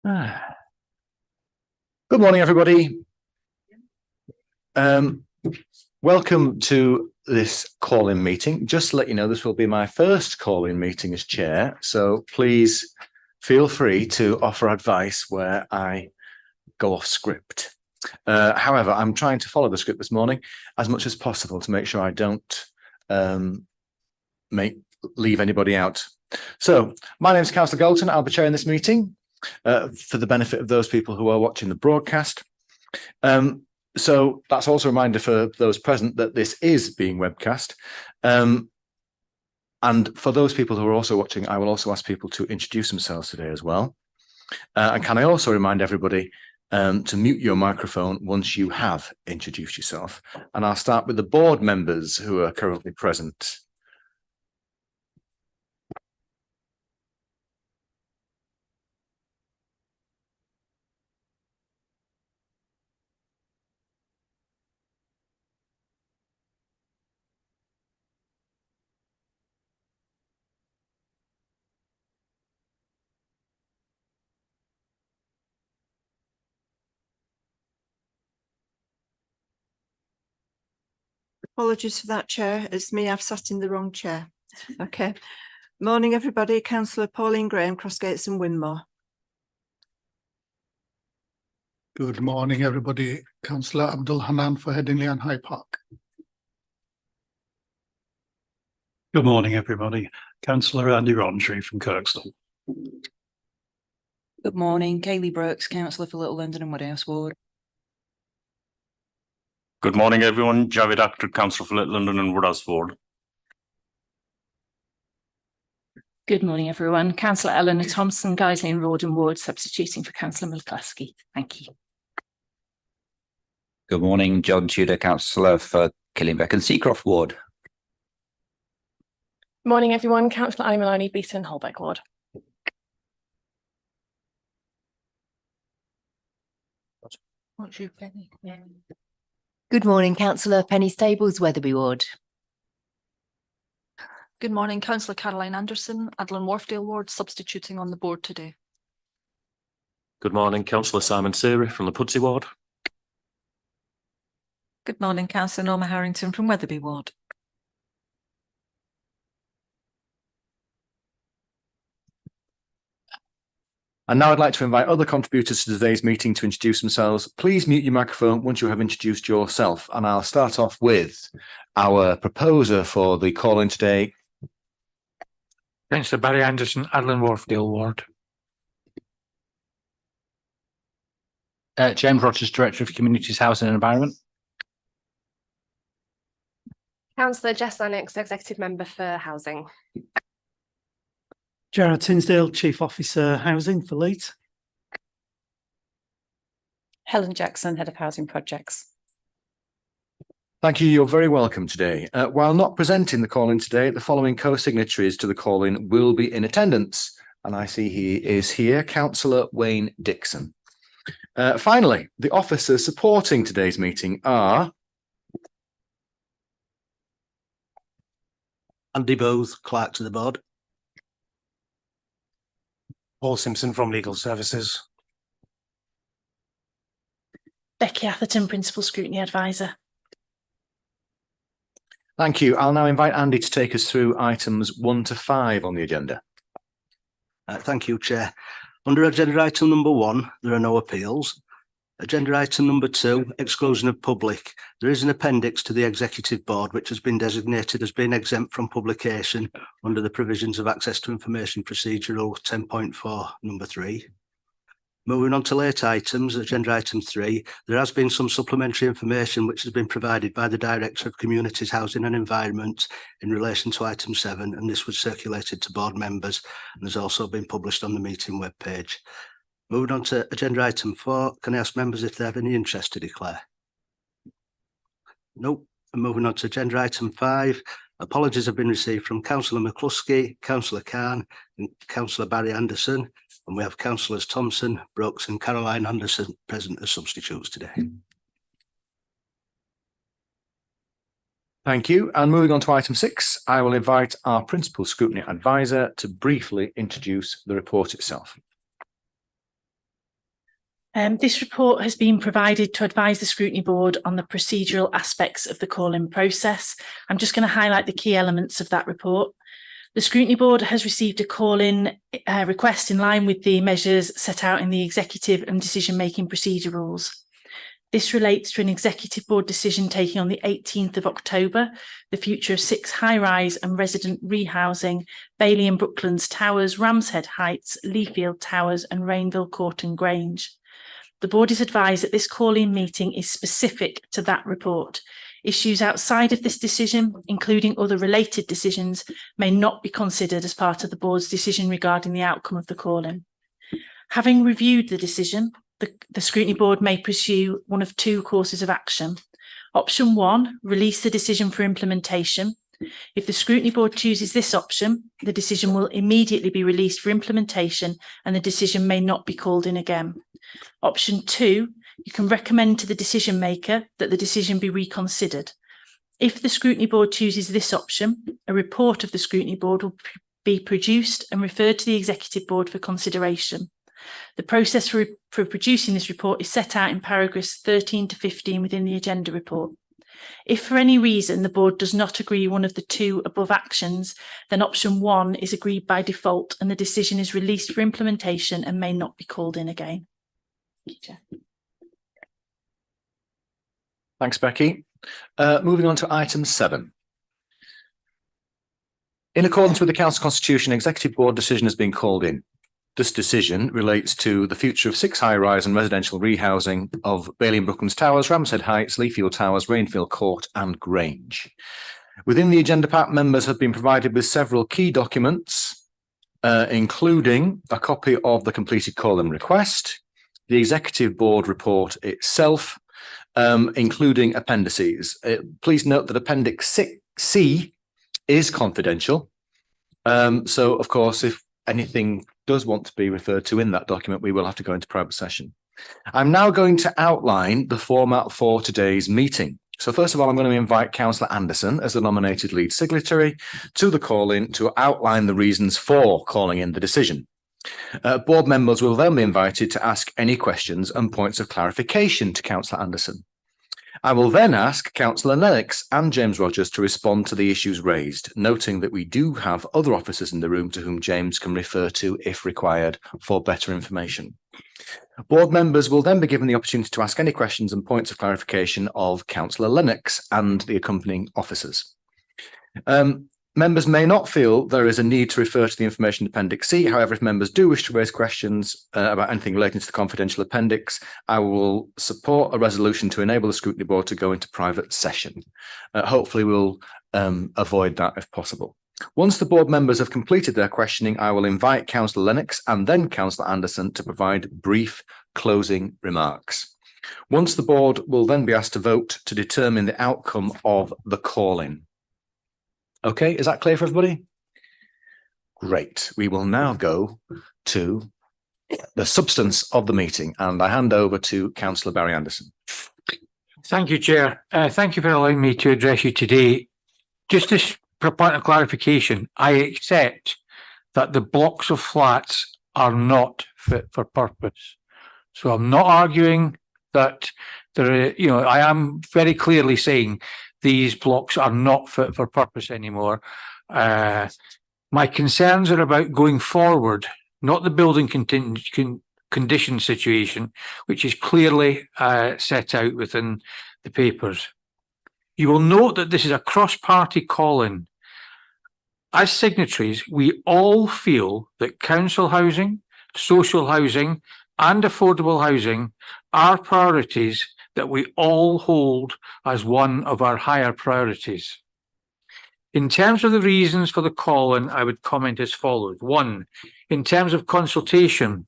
Good morning, everybody. Welcome to this call-in meeting. Just to let you know, this will be my first call-in meeting as chair, so please feel free to offer advice where I go off script. However, I'm trying to follow the script this morning as much as possible to make sure I don't leave anybody out. So, my name is Councillor Galton. I'll be chairing this meeting for the benefit of those people who are watching the broadcast. So that's also a reminder for those present that this is being webcast. And for those people who are also watching, I will also ask people to introduce themselves today as well. And can I also remind everybody to mute your microphone once you have introduced yourself. And I'll start with the board members who are currently present. Apologies for that, Chair. It's me. I've sat in the wrong chair. Okay. Morning, everybody. Councillor Pauline Graham, Crossgates and Winmore. Good morning, everybody. Councillor Abdul Hanan for Headingley and High Park. Good morning, everybody. Councillor Andy Rowntree from Kirkstall. Good morning, Kaylee Brooks, Councillor for Little London and Woodhouse Ward. Good morning, everyone. Javid Akhtar, Councillor for Little London and Woodhouse Ward. Good morning, everyone. Councillor Eleanor Thompson, Guiseley and Rawdon Ward, substituting for Councillor McCluskey. Thank you. Good morning, John Tudor, Councillor for Killingbeck and Seacroft Ward. Morning, everyone. Councillor Ali Maloney, Beaton Holbeck Ward. What's your Penny? Good morning, Councillor Penny Stables, Wetherby Ward. Good morning, Councillor Caroline Anderson, Adlan Wharfdale Ward, substituting on the board today. Good morning, Councillor Simon Seary from the Pudsey Ward. Good morning, Councillor Norma Harrington from Wetherby Ward. And now I'd like to invite other contributors to today's meeting to introduce themselves. Please mute your microphone once you have introduced yourself. And I'll start off with our proposer for the call-in today. Councillor Barry Anderson, Adlan Wharfdale Ward. James Rogers, Director of Communities, Housing and Environment. Councillor Jess Lennox, Executive Member for Housing. Gerard Tinsdale, Chief Officer Housing for Leeds. Helen Jackson, Head of Housing Projects. Thank you. You're very welcome today. While not presenting the call-in today, the following co-signatories to the call-in will be in attendance. And I see he is here, Councillor Wayne Dixon. Finally, the officers supporting today's meeting are Andy Booth, Clerk to the Board. Paul Simpson from Legal Services. Becky Atherton, Principal Scrutiny Advisor. Thank you. I'll now invite Andy to take us through items 1 to 5 on the agenda. Thank you, Chair. Under agenda item number 1, there are no appeals. Agenda item number 2, exclusion of public. There is an appendix to the Executive Board which has been designated as being exempt from publication under the provisions of Access to Information Procedure Rule 10.4, number 3. Moving on to late items, agenda item 3, there has been some supplementary information which has been provided by the Director of Communities, Housing and Environment in relation to item 7, and this was circulated to board members and has also been published on the meeting webpage. Moving on to agenda item 4, can I ask members if they have any interest to declare? Nope. And moving on to agenda item 5, apologies have been received from Councillor McCluskey, Councillor Khan and Councillor Barry Anderson, and we have Councillors Thompson, Brooks and Caroline Anderson present as substitutes today. Thank you. And moving on to item 6, I will invite our Principal Scrutiny Advisor to briefly introduce the report itself. This report has been provided to advise the Scrutiny Board on the procedural aspects of the call-in process. I'm just going to highlight the key elements of that report. The Scrutiny Board has received a call-in request in line with the measures set out in the Executive and Decision-Making Procedure Rules. This relates to an Executive Board decision taken on the 18th of October, the future of 6 high-rise and resident rehousing, Bailey and Brooklands Towers, Ramshead Heights, Leafield Towers and Rainville Court and Grange. The Board is advised that this call-in meeting is specific to that report. Issues outside of this decision, including other related decisions, may not be considered as part of the Board's decision regarding the outcome of the call-in. Having reviewed the decision, the Scrutiny Board may pursue one of 2 courses of action. Option 1, release the decision for implementation. If the Scrutiny Board chooses this option, the decision will immediately be released for implementation and the decision may not be called in again. Option 2, you can recommend to the decision maker that the decision be reconsidered. If the Scrutiny Board chooses this option, a report of the Scrutiny Board will be produced and referred to the Executive Board for consideration. The process for producing this report is set out in paragraphs 13 to 15 within the agenda report. If for any reason the Board does not agree one of the 2 above actions, then option 1 is agreed by default and the decision is released for implementation and may not be called in again. Thank you, Chair. Thanks, Becky. Moving on to item 7. In accordance with the Council Constitution, Executive Board decision has been called in. This decision relates to the future of 6 high-rise and residential rehousing of Bailey and Brooklands Towers, Ramshead Heights, Leafield Towers, Rainfield Court and Grange. Within the agenda pack, members have been provided with several key documents, including a copy of the completed call-in request, the Executive Board report itself, including appendices. Please note that Appendix C is confidential. So, of course, if anything does want to be referred to in that document, we will have to go into private session. I'm now going to outline the format for today's meeting. So first of all, I'm going to invite Councillor Anderson as the nominated lead signatory to the call-in to outline the reasons for calling in the decision. Board members will then be invited to ask any questions and points of clarification to Councillor Anderson. I will then ask Councillor Lennox and James Rogers to respond to the issues raised, noting that we do have other officers in the room to whom James can refer to if required for better information. Board members will then be given the opportunity to ask any questions and points of clarification of Councillor Lennox and the accompanying officers. Members may not feel there is a need to refer to the information in Appendix C. However, if members do wish to raise questions about anything relating to the confidential appendix, I will support a resolution to enable the Scrutiny Board to go into private session. Hopefully, we'll avoid that if possible. Once the board members have completed their questioning, I will invite Councillor Lennox and then Councillor Anderson to provide brief closing remarks. Once the board will then be asked to vote to determine the outcome of the call-in. Okay, is that clear for everybody? Great. We will now go to the substance of the meeting, and I hand over to Councillor Barry Anderson. Thank you, Chair. Thank you for allowing me to address you today. Just for a point of clarification, I accept that the blocks of flats are not fit for purpose. So I'm not arguing that I am very clearly saying these blocks are not fit for purpose anymore. My concerns are about going forward, not the building condition situation, which is clearly set out within the papers. You will note that this is a cross-party call-in. As signatories, we all feel that council housing, social housing, and affordable housing are priorities that we all hold as one of our higher priorities. In terms of the reasons for the call-in, I would comment as follows. 1, in terms of consultation,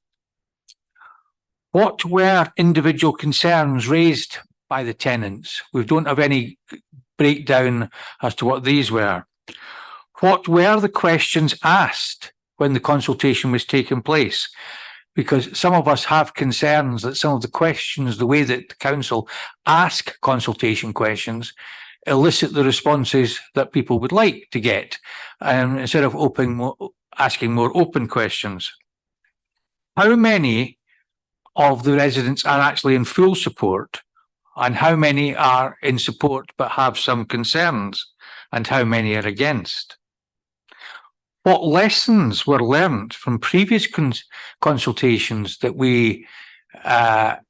what were individual concerns raised by the tenants? We don't have any breakdown as to what these were. What were the questions asked when the consultation was taking place? Because some of us have concerns that some of the questions, the way that the council ask consultation questions, elicit the responses that people would like to get, instead of asking more open questions. How many of the residents are actually in full support, and how many are in support but have some concerns, and how many are against? What lessons were learned from previous consultations that we have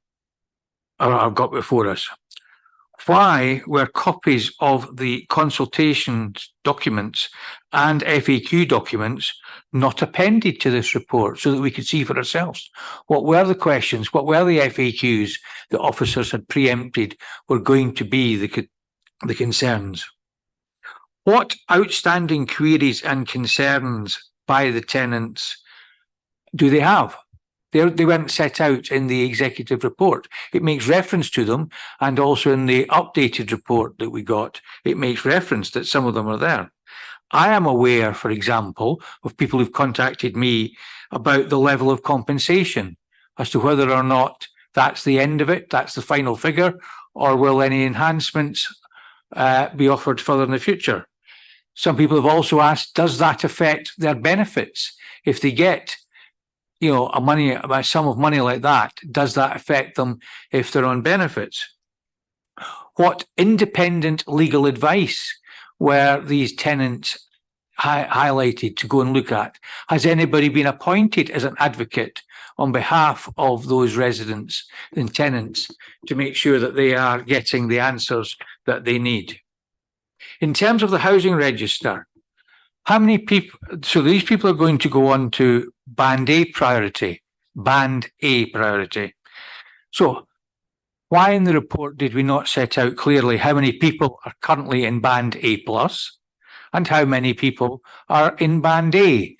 got before us? Why were copies of the consultation documents and FAQ documents not appended to this report so that we could see for ourselves? What were the questions? What were the FAQs that officers had preempted were going to be the concerns? What outstanding queries and concerns by the tenants do they have? They weren't set out in the executive report. It makes reference to them, and also in the updated report that we got, it makes reference that some of them are there. I am aware, for example, of people who've contacted me about the level of compensation, as to whether or not that's the end of it, that's the final figure, or will any enhancements be offered further in the future. Some people have also asked, does that affect their benefits? If they get, you know, a sum of money like that, does that affect them if they're on benefits? What independent legal advice were these tenants highlighted to go and look at? Has anybody been appointed as an advocate on behalf of those residents and tenants to make sure that they are getting the answers that they need? In terms of the housing register, how many people, so these people are going to go on to Band A priority, Band A priority. So why in the report did we not set out clearly how many people are currently in Band A plus and how many people are in Band A?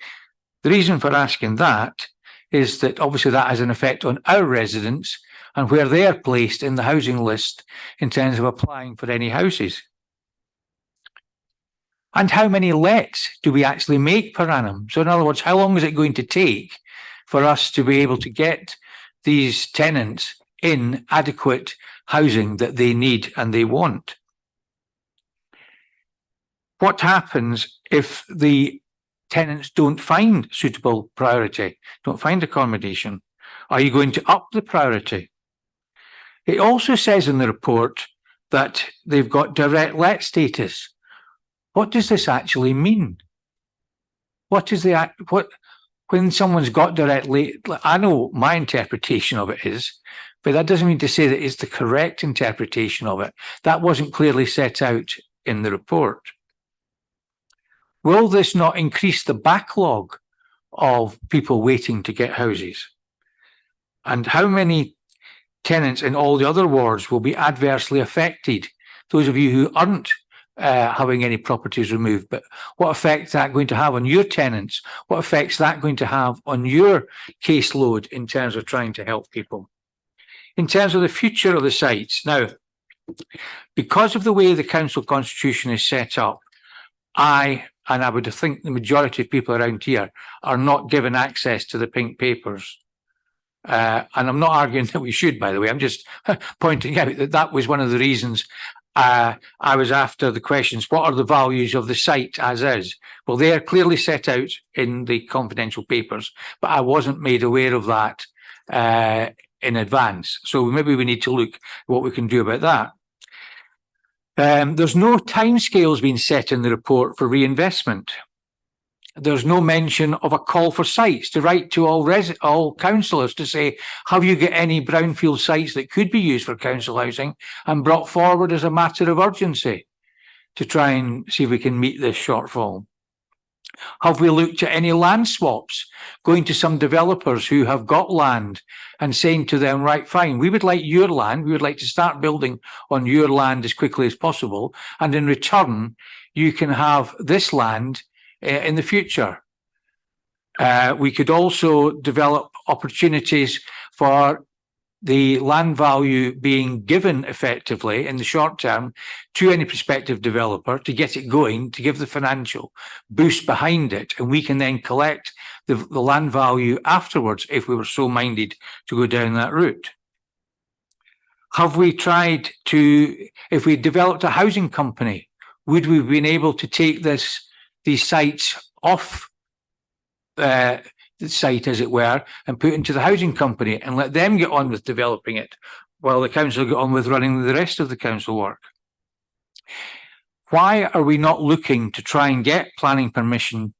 The reason for asking that is that obviously that has an effect on our residents and where they are placed in the housing list in terms of applying for any houses. And how many lets do we actually make per annum? So in other words, how long is it going to take for us to be able to get these tenants in adequate housing that they need and they want? What happens if the tenants don't find suitable priority, don't find accommodation? Are you going to up the priority? It also says in the report that they've got direct let status. What does this actually mean? What is when someone's got direct let? I know my interpretation of it is, but that doesn't mean to say that it's the correct interpretation of it. That wasn't clearly set out in the report. Will this not increase the backlog of people waiting to get houses? And how many tenants in all the other wards will be adversely affected? Those of you who aren't having any properties removed, but what effect is that going to have on your tenants? What effect is that going to have on your caseload in terms of trying to help people? In terms of the future of the sites, now, because of the way the council constitution is set up, I would think the majority of people around here are not given access to the pink papers. And I'm not arguing that we should, by the way, I'm just pointing out that that was one of the reasons I was after the questions, what are the values of the site as is? Well, they are clearly set out in the confidential papers, but I wasn't made aware of that in advance. So maybe we need to look at what we can do about that. There's no timescales being set in the report for reinvestment. There's no mention of a call for sites to write to all councillors to say, have you got any brownfield sites that could be used for council housing and brought forward as a matter of urgency to try and see if we can meet this shortfall? Have we looked at any land swaps, going to some developers who have got land and saying to them, right, fine, we would like your land, we would like to start building on your land as quickly as possible, and in return, you can have this land in the future. We could also develop opportunities for the land value being given effectively in the short term to any prospective developer to get it going, to give the financial boost behind it, and we can then collect the land value afterwards if we were so minded to go down that route. Have we tried to, if we developed a housing company, would we have been able to take these sites off the site, as it were, and put into the housing company and let them get on with developing it while the council get on with running the rest of the council work. Why are we not looking to try and get planning permission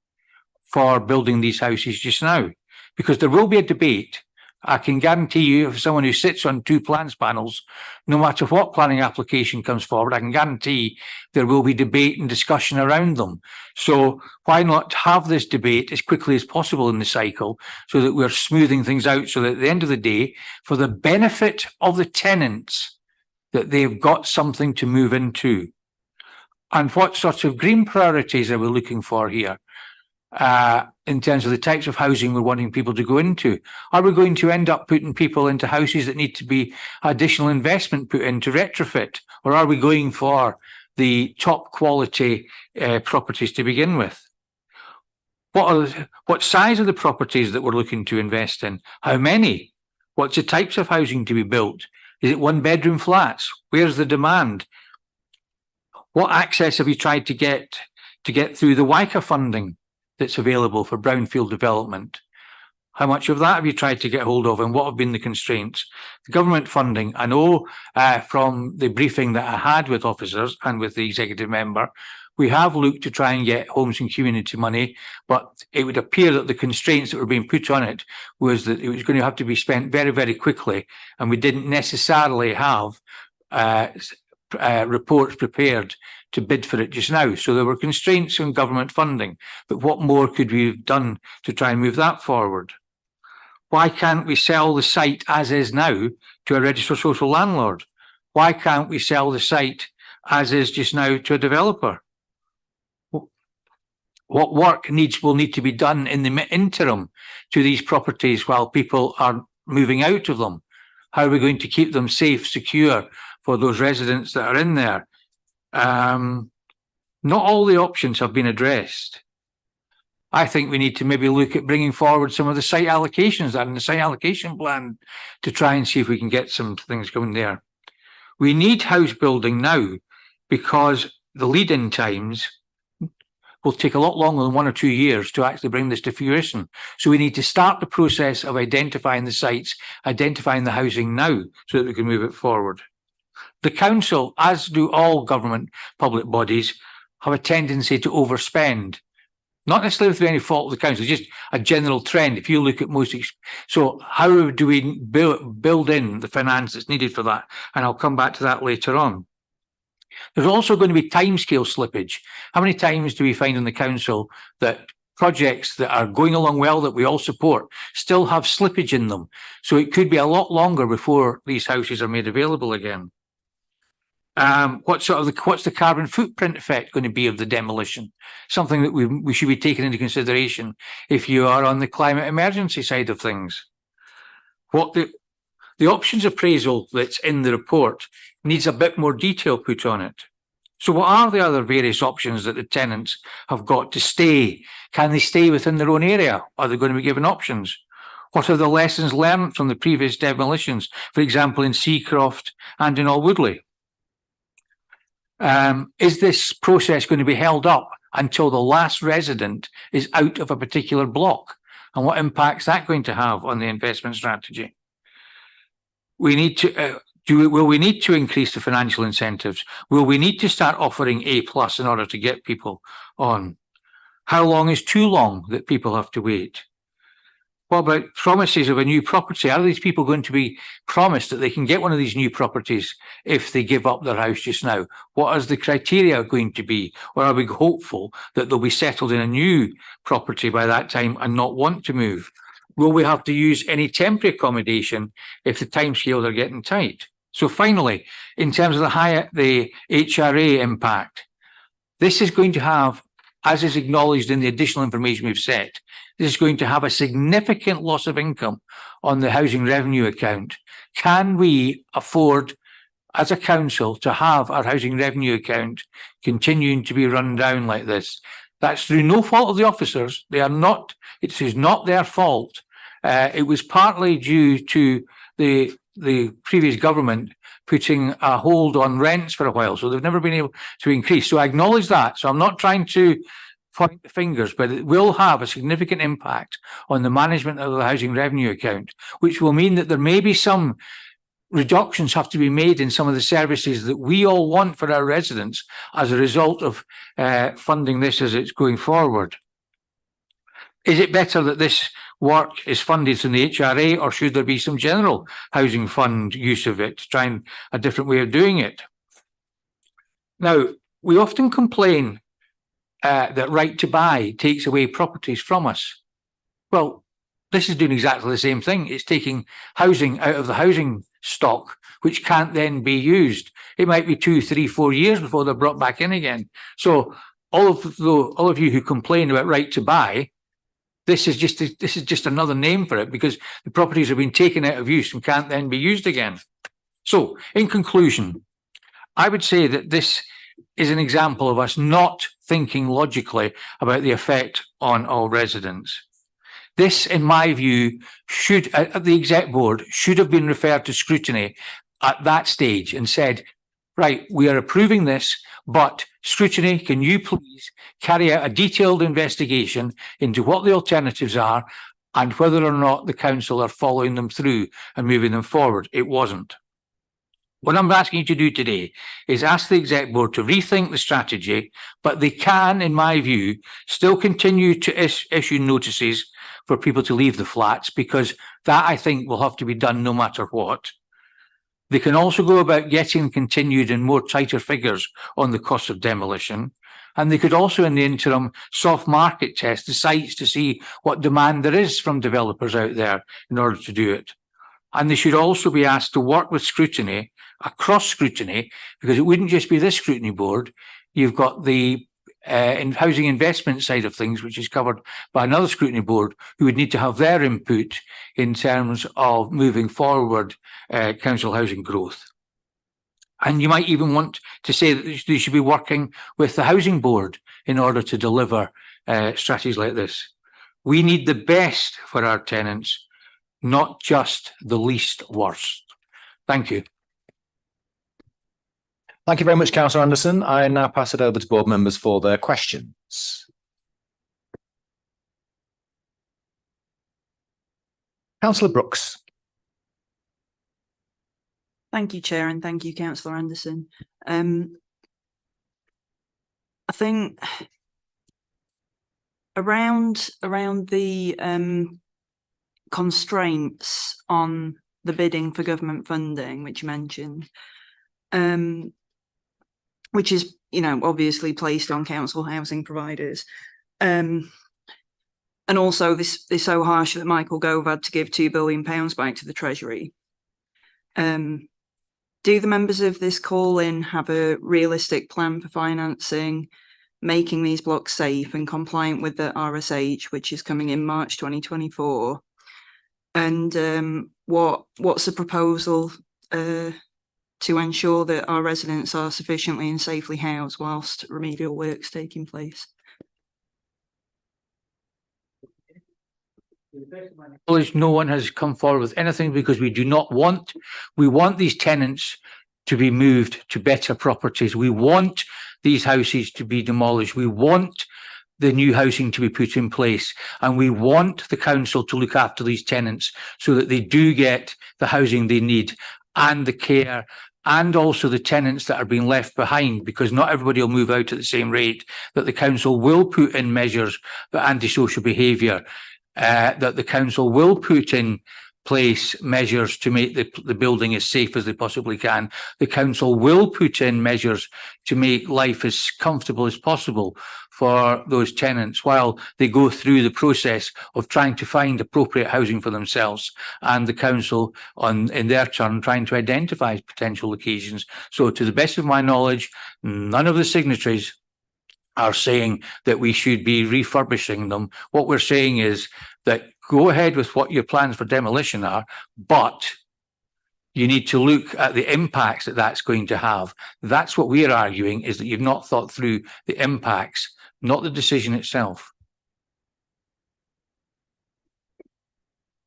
for building these houses just now? Because there will be a debate. I can guarantee you, if someone who sits on 2 plans panels, no matter what planning application comes forward, I can guarantee there will be debate and discussion around them. So why not have this debate as quickly as possible in the cycle so that we're smoothing things out, so that at the end of the day, for the benefit of the tenants, that they've got something to move into. And what sorts of green priorities are we looking for here? In terms of the types of housing we're wanting people to go into. Are we going to end up putting people into houses that need to be additional investment put into retrofit? Or are we going for the top quality properties to begin with? What size are the properties that we're looking to invest in? How many? What's the types of housing to be built? Is it 1-bedroom flats? Where's the demand? What access have you tried to get through the WICA funding that's available for brownfield development? How much of that have you tried to get hold of, and what have been the constraints? The government funding, I know from the briefing that I had with officers and with the executive member, we have looked to try and get homes and community money, but it would appear that the constraints that were being put on it was that it was going to have to be spent very, very quickly, and we didn't necessarily have reports prepared to bid for it just now. So there were constraints on government funding, but what more could we have done to try and move that forward? Why can't we sell the site as is now to a registered social landlord? Why can't we sell the site as is just now to a developer? What work will need to be done in the interim to these properties while people are moving out of them? How are we going to keep them safe, secure for those residents that are in there? Not all the options have been addressed. I think we need to maybe look at bringing forward some of the site allocations that are in the site allocation plan to try and see if we can get some things going there. We need house building now because the lead-in times will take a lot longer than 1 or 2 years to actually bring this to fruition. So we need to start the process of identifying the sites, identifying the housing now so that we can move it forward. The council, as do all government public bodies, have a tendency to overspend. Not necessarily through any fault of the council, just a general trend. If you look at most, so how do we build in the finance that's needed for that? And I'll come back to that later on. There's also going to be timescale slippage. How many times do we find in the council that projects that are going along well, that we all support, still have slippage in them? So it could be a lot longer before these houses are made available again. What's the carbon footprint effect going to be of the demolition? Something that we should be taking into consideration if you are on the climate emergency side of things. What the options appraisal that's in the report needs a bit more detail put on it. So what are the other various options that the tenants have got to stay? Can they stay within their own area? Are they going to be given options? What are the lessons learned from the previous demolitions, for example, in Seacroft and in Alwoodley? Is this process going to be held up until the last resident is out of a particular block? And what impact's that going to have on the investment strategy? We need to, will we need to increase the financial incentives? Will we need to start offering A+ in order to get people on? How long is too long that people have to wait? What about promises of a new property? Are these people going to be promised that they can get one of these new properties if they give up their house just now? What is the criteria going to be? Or are we hopeful that they'll be settled in a new property by that time and not want to move? Will we have to use any temporary accommodation if the timescales are getting tight? So finally, in terms of the HRA impact, this is going to have, as is acknowledged in the additional information we've set, this is going to have a significant loss of income on the housing revenue account. Can we afford, as a council, to have our housing revenue account continuing to be run down like this? That's through no fault of the officers. They are not, it is not their fault. It was partly due to the previous government putting a hold on rents for a while, so they've never been able to increase. So I acknowledge that. So I'm not trying to point the fingers, but it will have a significant impact on the management of the housing revenue account, which will mean that there may be some reductions have to be made in some of the services that we all want for our residents as a result of funding this as it's going forward. Is it better that this work is funded from the HRA, or should there be some general housing fund use of it to try a different way of doing it? Now, we often complain that right to buy takes away properties from us. Well, this is doing exactly the same thing. It's taking housing out of the housing stock, which can't then be used. It might be 2, 3, 4 years before they're brought back in again. So all of you who complain about right to buy, this is just another name for it, because the properties have been taken out of use and can't then be used again. So in conclusion, I would say that this is an example of us not thinking logically about the effect on all residents. This, in my view, should, at the exec board, should have been referred to scrutiny at that stage and said, right, we are approving this, but scrutiny, can you please carry out a detailed investigation into what the alternatives are and whether or not the council are following them through and moving them forward? It wasn't. What I'm asking you to do today is ask the exec board to rethink the strategy, but they can, in my view, still continue to issue notices for people to leave the flats, because that, I think, will have to be done no matter what. They can also go about getting continued and more tighter figures on the cost of demolition. And they could also, in the interim, soft market test the sites to see what demand there is from developers out there in order to do it. And they should also be asked to work with scrutiny, across scrutiny, because it wouldn't just be this scrutiny board. You've got the in housing investment side of things, which is covered by another scrutiny board, who would need to have their input in terms of moving forward council housing growth. And you might even want to say that they should be working with the housing board in order to deliver strategies like this. We need the best for our tenants, not just the least worst. Thank you. Thank you very much, Councillor Anderson. I now pass it over to board members for their questions. Councillor Brooks. Thank you, Chair, and thank you, Councillor Anderson. I think around the constraints on the bidding for government funding, which you mentioned, which is, you know, obviously placed on council housing providers. And also this so harsh that Michael Gove had to give £2 billion back to the Treasury. Do the members of this call-in have a realistic plan for financing, making these blocks safe and compliant with the RSH, which is coming in March 2024? And what's the proposal to ensure that our residents are sufficiently and safely housed whilst remedial work's taking place? No one has come forward with anything, because we do not want, we want these tenants to be moved to better properties. We want these houses to be demolished. We want the new housing to be put in place, and we want the council to look after these tenants so that they do get the housing they need and the care, and also the tenants that are being left behind, because not everybody will move out at the same rate, that the council will put in measures for antisocial behaviour, that the council will put in place measures to make the building as safe as they possibly can. The council will put in measures to make life as comfortable as possible for those tenants while they go through the process of trying to find appropriate housing for themselves, and the council in their turn trying to identify potential locations. So to the best of my knowledge, none of the signatories are saying that we should be refurbishing them. What we're saying is that go ahead with what your plans for demolition are, but you need to look at the impacts that that's going to have. That's what we're arguing, is that you've not thought through the impacts, not the decision itself.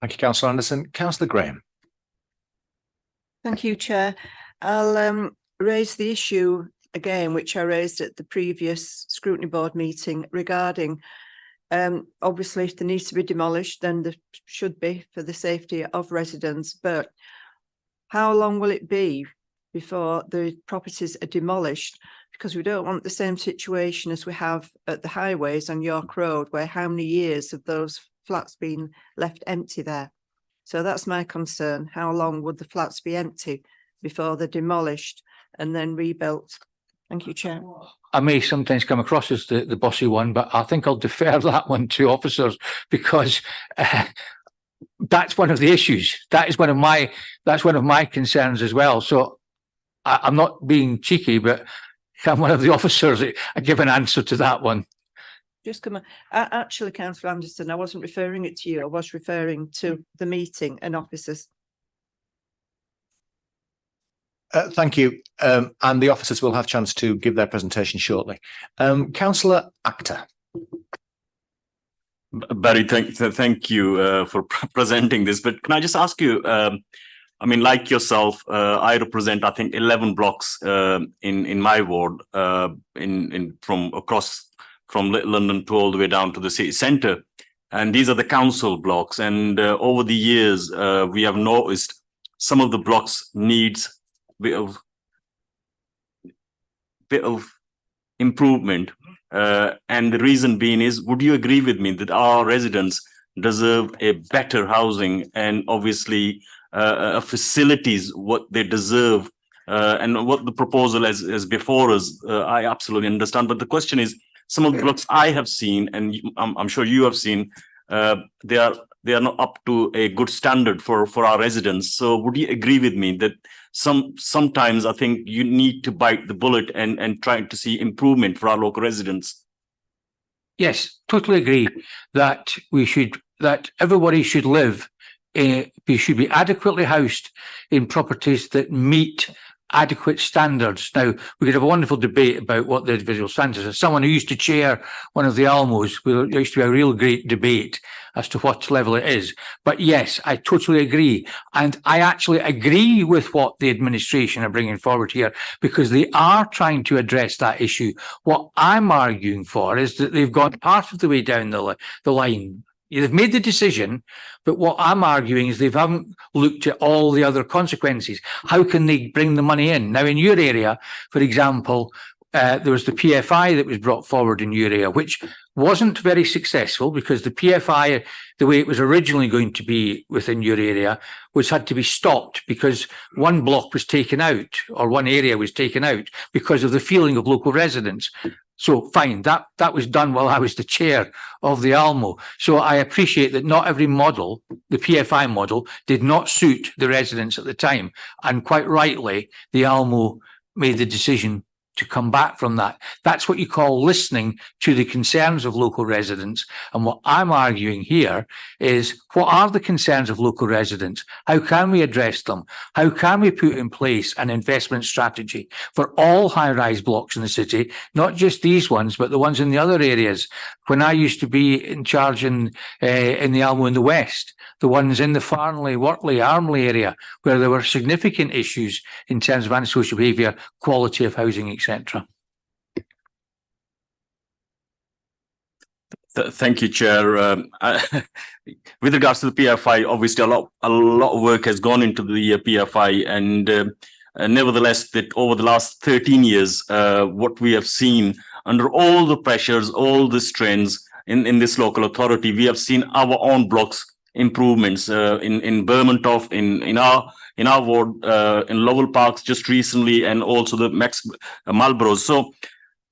Thank you, Councillor Anderson. Councillor Graham. Thank you, Chair. I'll raise the issue again, which I raised at the previous scrutiny board meeting regarding obviously if they need to be demolished, then there should be for the safety of residents. But how long will it be before the properties are demolished? Because we don't want the same situation as we have at the highways on York Road, where how many years have those flats been left empty there? So that's my concern. How long would the flats be empty before they're demolished and then rebuilt? Thank you, Chair. I may sometimes come across as the bossy one, but I think I'll defer that one to officers, because that's one of the issues. That's one of my concerns as well. So I'm not being cheeky, but can one of the officers give an answer to that one? Just come on. Actually, Councillor Anderson, I wasn't referring it to you. I was referring to the meeting and officers. Thank you. And the officers will have a chance to give their presentation shortly. Councillor Actor. Barry, thank you for presenting this. But can I just ask you, I mean, like yourself, I represent, I think, 11 blocks in my ward, from across from Little London to all the way down to the city centre. And these are the council blocks. And over the years, we have noticed some of the blocks needs bit of improvement, and the reason being is, would you agree with me that our residents deserve a better housing and obviously facilities what they deserve, and what the proposal is before us, I absolutely understand. But the question is, some of the blocks I have seen, and I'm sure you have seen, they are not up to a good standard for our residents. So would you agree with me that sometimes I think you need to bite the bullet and try to see improvement for our local residents? Yes, totally agree that that everybody should live, should be adequately housed in properties that meet adequate standards. Now, we could have a wonderful debate about what the individual standards are. As someone who used to chair one of the Almos, there used to be a real great debate as to what level it is. But yes, I totally agree. And I actually agree with what the administration are bringing forward here, because they are trying to address that issue. What I'm arguing for is that they've gone part of the way down the line. They've made the decision, but what I'm arguing is they haven't looked at all the other consequences. How can they bring the money in? Now, in your area, for example, there was the PFI that was brought forward in your area, which wasn't very successful, because the PFI, the way it was originally going to be within your area, had to be stopped because one block was taken out, or one area was taken out, because of the feeling of local residents. So fine, that was done while I was the chair of the Almo. So I appreciate that not every model, the PFI model, did not suit the residents at the time. And quite rightly, the Almo made the decision to come back from that. That's what you call listening to the concerns of local residents. And what I'm arguing here is, what are the concerns of local residents? How can we address them? How can we put in place an investment strategy for all high-rise blocks in the city, not just these ones, but the ones in the other areas? When I used to be in charge in the Almo in the West, the ones in the Farnley, Wortley, Armley area, where there were significant issues in terms of antisocial behaviour, quality of housing, etc. Thank you, Chair. With regards to the PFI, obviously a lot of work has gone into the PFI, and nevertheless, that over the last 13 years, what we have seen under all the pressures, all the strains in this local authority, we have seen our own blocks improvements in Bermontoft, in our ward, in Lowell Parks just recently, and also the Marlborough. So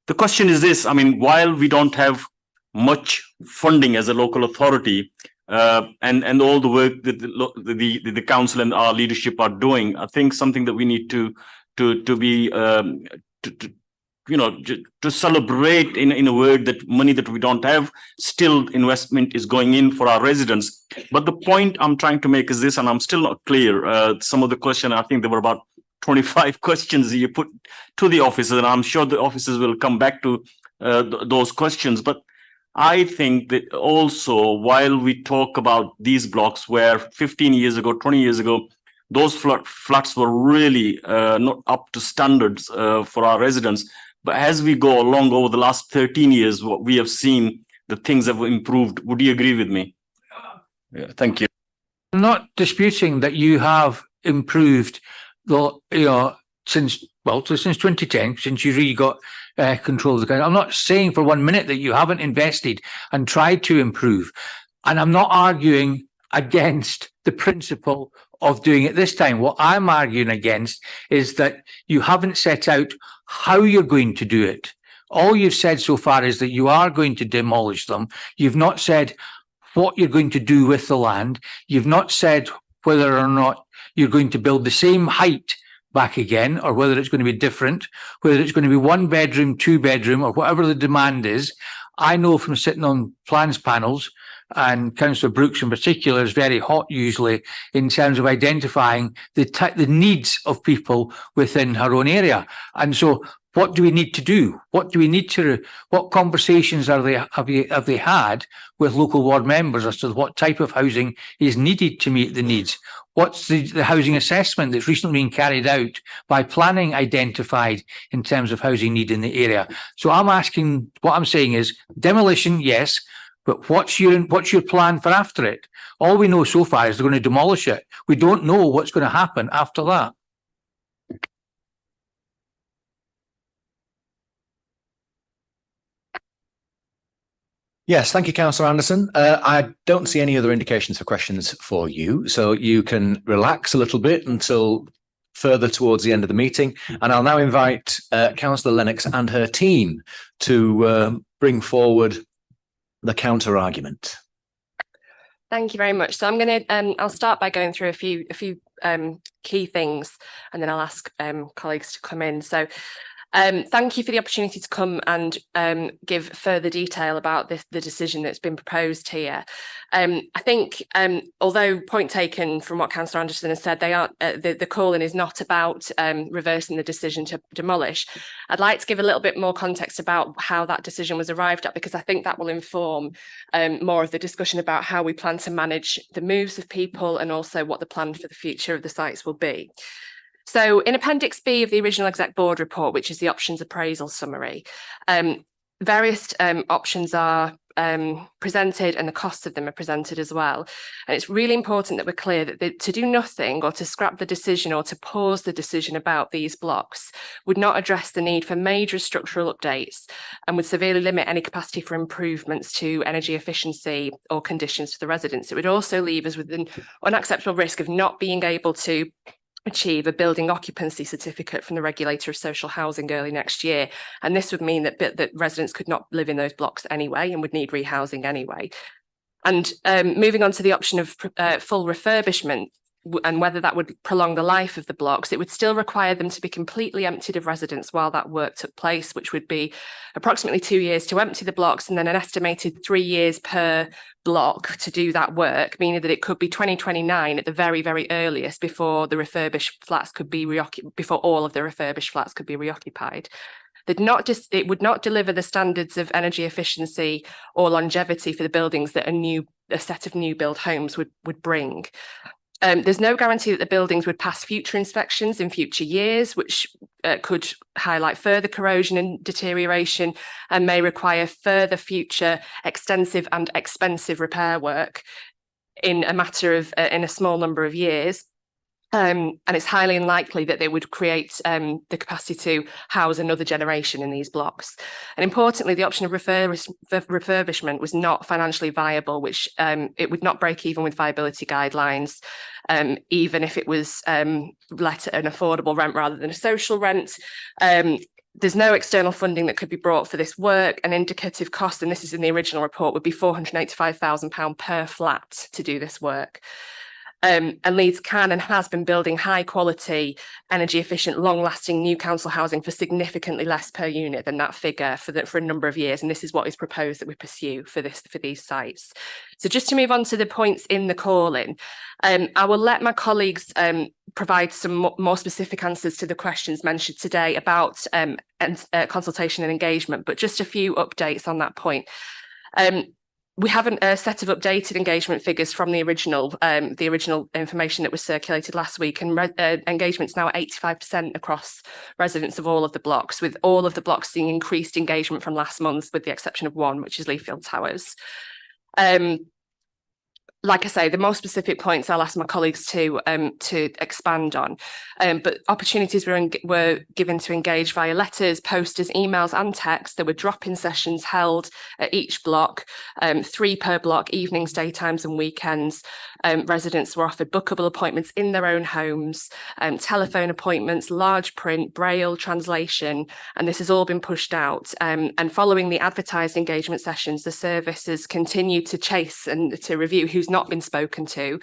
the question is this: I mean, while we don't have much funding as a local authority, and all the work that the council and our leadership are doing, I think something that we need to be to celebrate in a word, that money that we don't have, still investment is going in for our residents. But the point I'm trying to make is this, and I'm still not clear. Some of the question, I think there were about 25 questions you put to the officers, and I'm sure the officers will come back to those questions. But I think that also, while we talk about these blocks where 15 years ago, 20 years ago, those flats were really not up to standards for our residents. But as we go along over the last 13 years, what we have seen, the things have improved. Would you agree with me? Yeah, thank you. I'm not disputing that you have improved since 2010, since you really got control of the country. I'm not saying for 1 minute that you haven't invested and tried to improve. And I'm not arguing against the principle of doing it this time. What I'm arguing against is that you haven't set out how you're going to do it. All you've said so far is that you are going to demolish them. You've not said what you're going to do with the land. You've not said whether or not you're going to build the same height back again, or whether it's going to be different, whether it's going to be 1 bedroom, 2 bedroom, or whatever the demand is. I know from sitting on plans panels, and Councillor Brooks in particular is very hot usually in terms of identifying the needs of people within her own area. And so what do we need to do? What do we need to, what conversations have they had with local ward members as to what type of housing is needed to meet the needs? What's the housing assessment that's recently been carried out by planning identified in terms of housing need in the area? So I'm asking, what I'm saying is demolition, yes, but what's your plan for after it? All we know so far is they're going to demolish it. We don't know what's going to happen after that. Yes, thank you, Councillor Anderson. I don't see any other indications for questions for you, so you can relax a little bit until further towards the end of the meeting. And I'll now invite Councillor Lennox and her team to bring forward the counter argument. Thank you very much. So I'm going to, I'll start by going through a few key things, and then I'll ask colleagues to come in. So thank you for the opportunity to come and give further detail about the decision that's been proposed here. I think, although point taken from what Councillor Anderson has said, they are the call-in is not about reversing the decision to demolish. I'd like to give a little bit more context about how that decision was arrived at, because I think that will inform more of the discussion about how we plan to manage the moves of people and also what the plan for the future of the sites will be. So in Appendix B of the original Exec Board report, which is the options appraisal summary, various options are presented and the costs of them are presented as well. And it's really important that we're clear that to do nothing or to scrap the decision or to pause the decision about these blocks would not address the need for major structural updates and would severely limit any capacity for improvements to energy efficiency or conditions for the residents. It would also leave us with an unacceptable risk of not being able to achieve a building occupancy certificate from the regulator of social housing early next year. And this would mean that residents could not live in those blocks anyway and would need rehousing anyway. And moving on to the option of full refurbishment and whether that would prolong the life of the blocks, it would still require them to be completely emptied of residents while that work took place, which would be approximately 2 years to empty the blocks and then an estimated 3 years per block to do that work, meaning that it could be 2029 at the very, very earliest before the refurbished flats could be before all of the refurbished flats could be reoccupied. It would not deliver the standards of energy efficiency or longevity for the buildings that a set of new build homes would bring. There's no guarantee that the buildings would pass future inspections in future years, which could highlight further corrosion and deterioration and may require further future extensive and expensive repair work in a small number of years. And it's highly unlikely that they would create the capacity to house another generation in these blocks. And importantly, the option of refurbishment was not financially viable, which it would not break even with viability guidelines, even if it was let at an affordable rent rather than a social rent. There's no external funding that could be brought for this work. An indicative cost, and this is in the original report, would be £485,000 per flat to do this work. And Leeds can and has been building high quality, energy efficient, long lasting new council housing for significantly less per unit than that figure for a number of years. And this is what is proposed that we pursue for these sites. So just to move on to the points in the call-in, I will let my colleagues provide some more specific answers to the questions mentioned today about consultation and engagement, but just a few updates on that point. we haven't a set of updated engagement figures from the original information that was circulated last week, and engagement's now at 85% across residents of all of the blocks, with all of the blocks seeing increased engagement from last month, with the exception of one, which is Leafield Towers. Like I say, the more specific points I'll ask my colleagues to expand on. But opportunities were given to engage via letters, posters, emails and texts. There were drop-in sessions held at each block, 3 per block, evenings, daytimes and weekends. Residents were offered bookable appointments in their own homes, telephone appointments, large print, braille, translation, and this has all been pushed out. And following the advertised engagement sessions, the services continued to chase and to review who's not been spoken to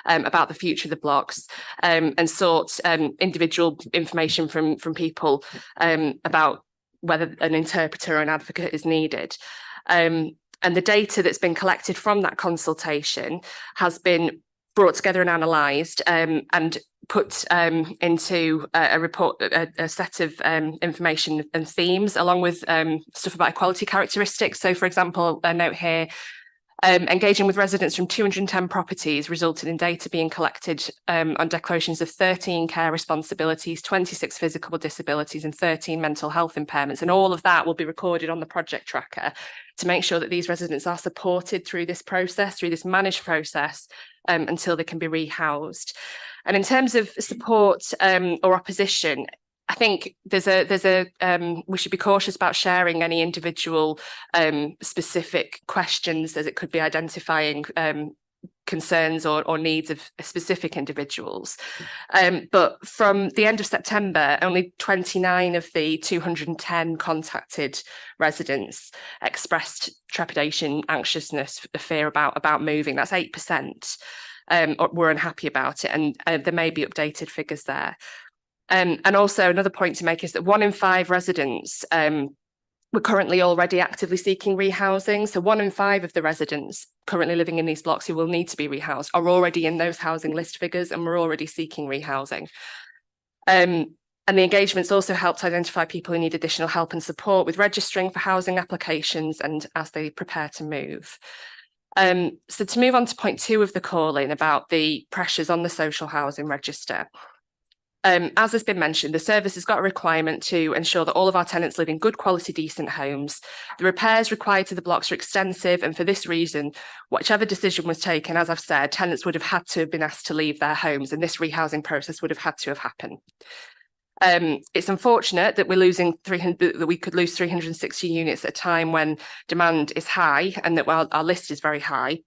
about the future of the blocks, and sought individual information from people about whether an interpreter or an advocate is needed. And the data that's been collected from that consultation has been brought together and analysed and put into a report, a set of information and themes, along with stuff about equality characteristics. So, for example, a note here, engaging with residents from 210 properties resulted in data being collected on declarations of 13 care responsibilities, 26 physical disabilities and 13 mental health impairments. And all of that will be recorded on the project tracker to make sure that these residents are supported through this process, through this managed process, until they can be rehoused. And in terms of support or opposition, I think we should be cautious about sharing any individual specific questions, as it could be identifying concerns or needs of specific individuals. But from the end of September, only 29 of the 210 contacted residents expressed trepidation, anxiousness, fear about moving. That's 8%. Or were unhappy about it, and there may be updated figures there. And also another point to make is that 1 in 5 residents were currently already actively seeking rehousing. So 1 in 5 of the residents currently living in these blocks who will need to be rehoused are already in those housing list figures and we're already seeking rehousing. And the engagements also helped identify people who need additional help and support with registering for housing applications and as they prepare to move. So to move on to point 2 of the call-in about the pressures on the social housing register. As has been mentioned, the service has got a requirement to ensure that all of our tenants live in good quality, decent homes. The repairs required to the blocks are extensive, and for this reason, whichever decision was taken, as I've said, tenants would have had to have been asked to leave their homes, and this rehousing process would have had to have happened. It's unfortunate that we could lose 360 units at a time when demand is high, and that while our list is very high.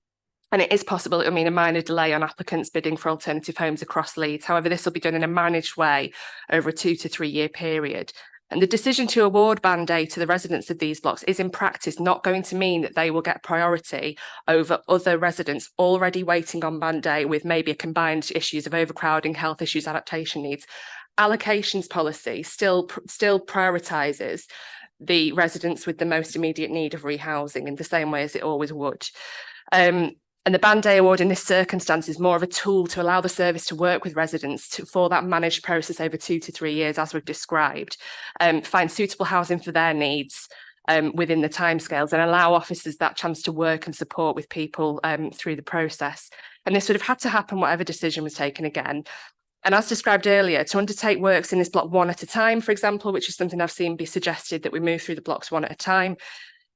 And it is possible it'll mean a minor delay on applicants bidding for alternative homes across Leeds. However, this will be done in a managed way over a 2 to 3 year period. And the decision to award Band A to the residents of these blocks is in practice not going to mean that they will get priority over other residents already waiting on Band A with maybe a combined issues of overcrowding, health issues, adaptation needs. Allocations policy still prioritises the residents with the most immediate need of rehousing in the same way as it always would. And the Band A award in this circumstance is more of a tool to allow the service to work with residents for that managed process over 2 to 3 years, as we've described, find suitable housing for their needs within the timescales and allow officers that chance to work and support with people through the process. And this would have had to happen whatever decision was taken again. And as described earlier, to undertake works in this block 1 at a time, for example, which is something I've seen be suggested, that we move through the blocks 1 at a time,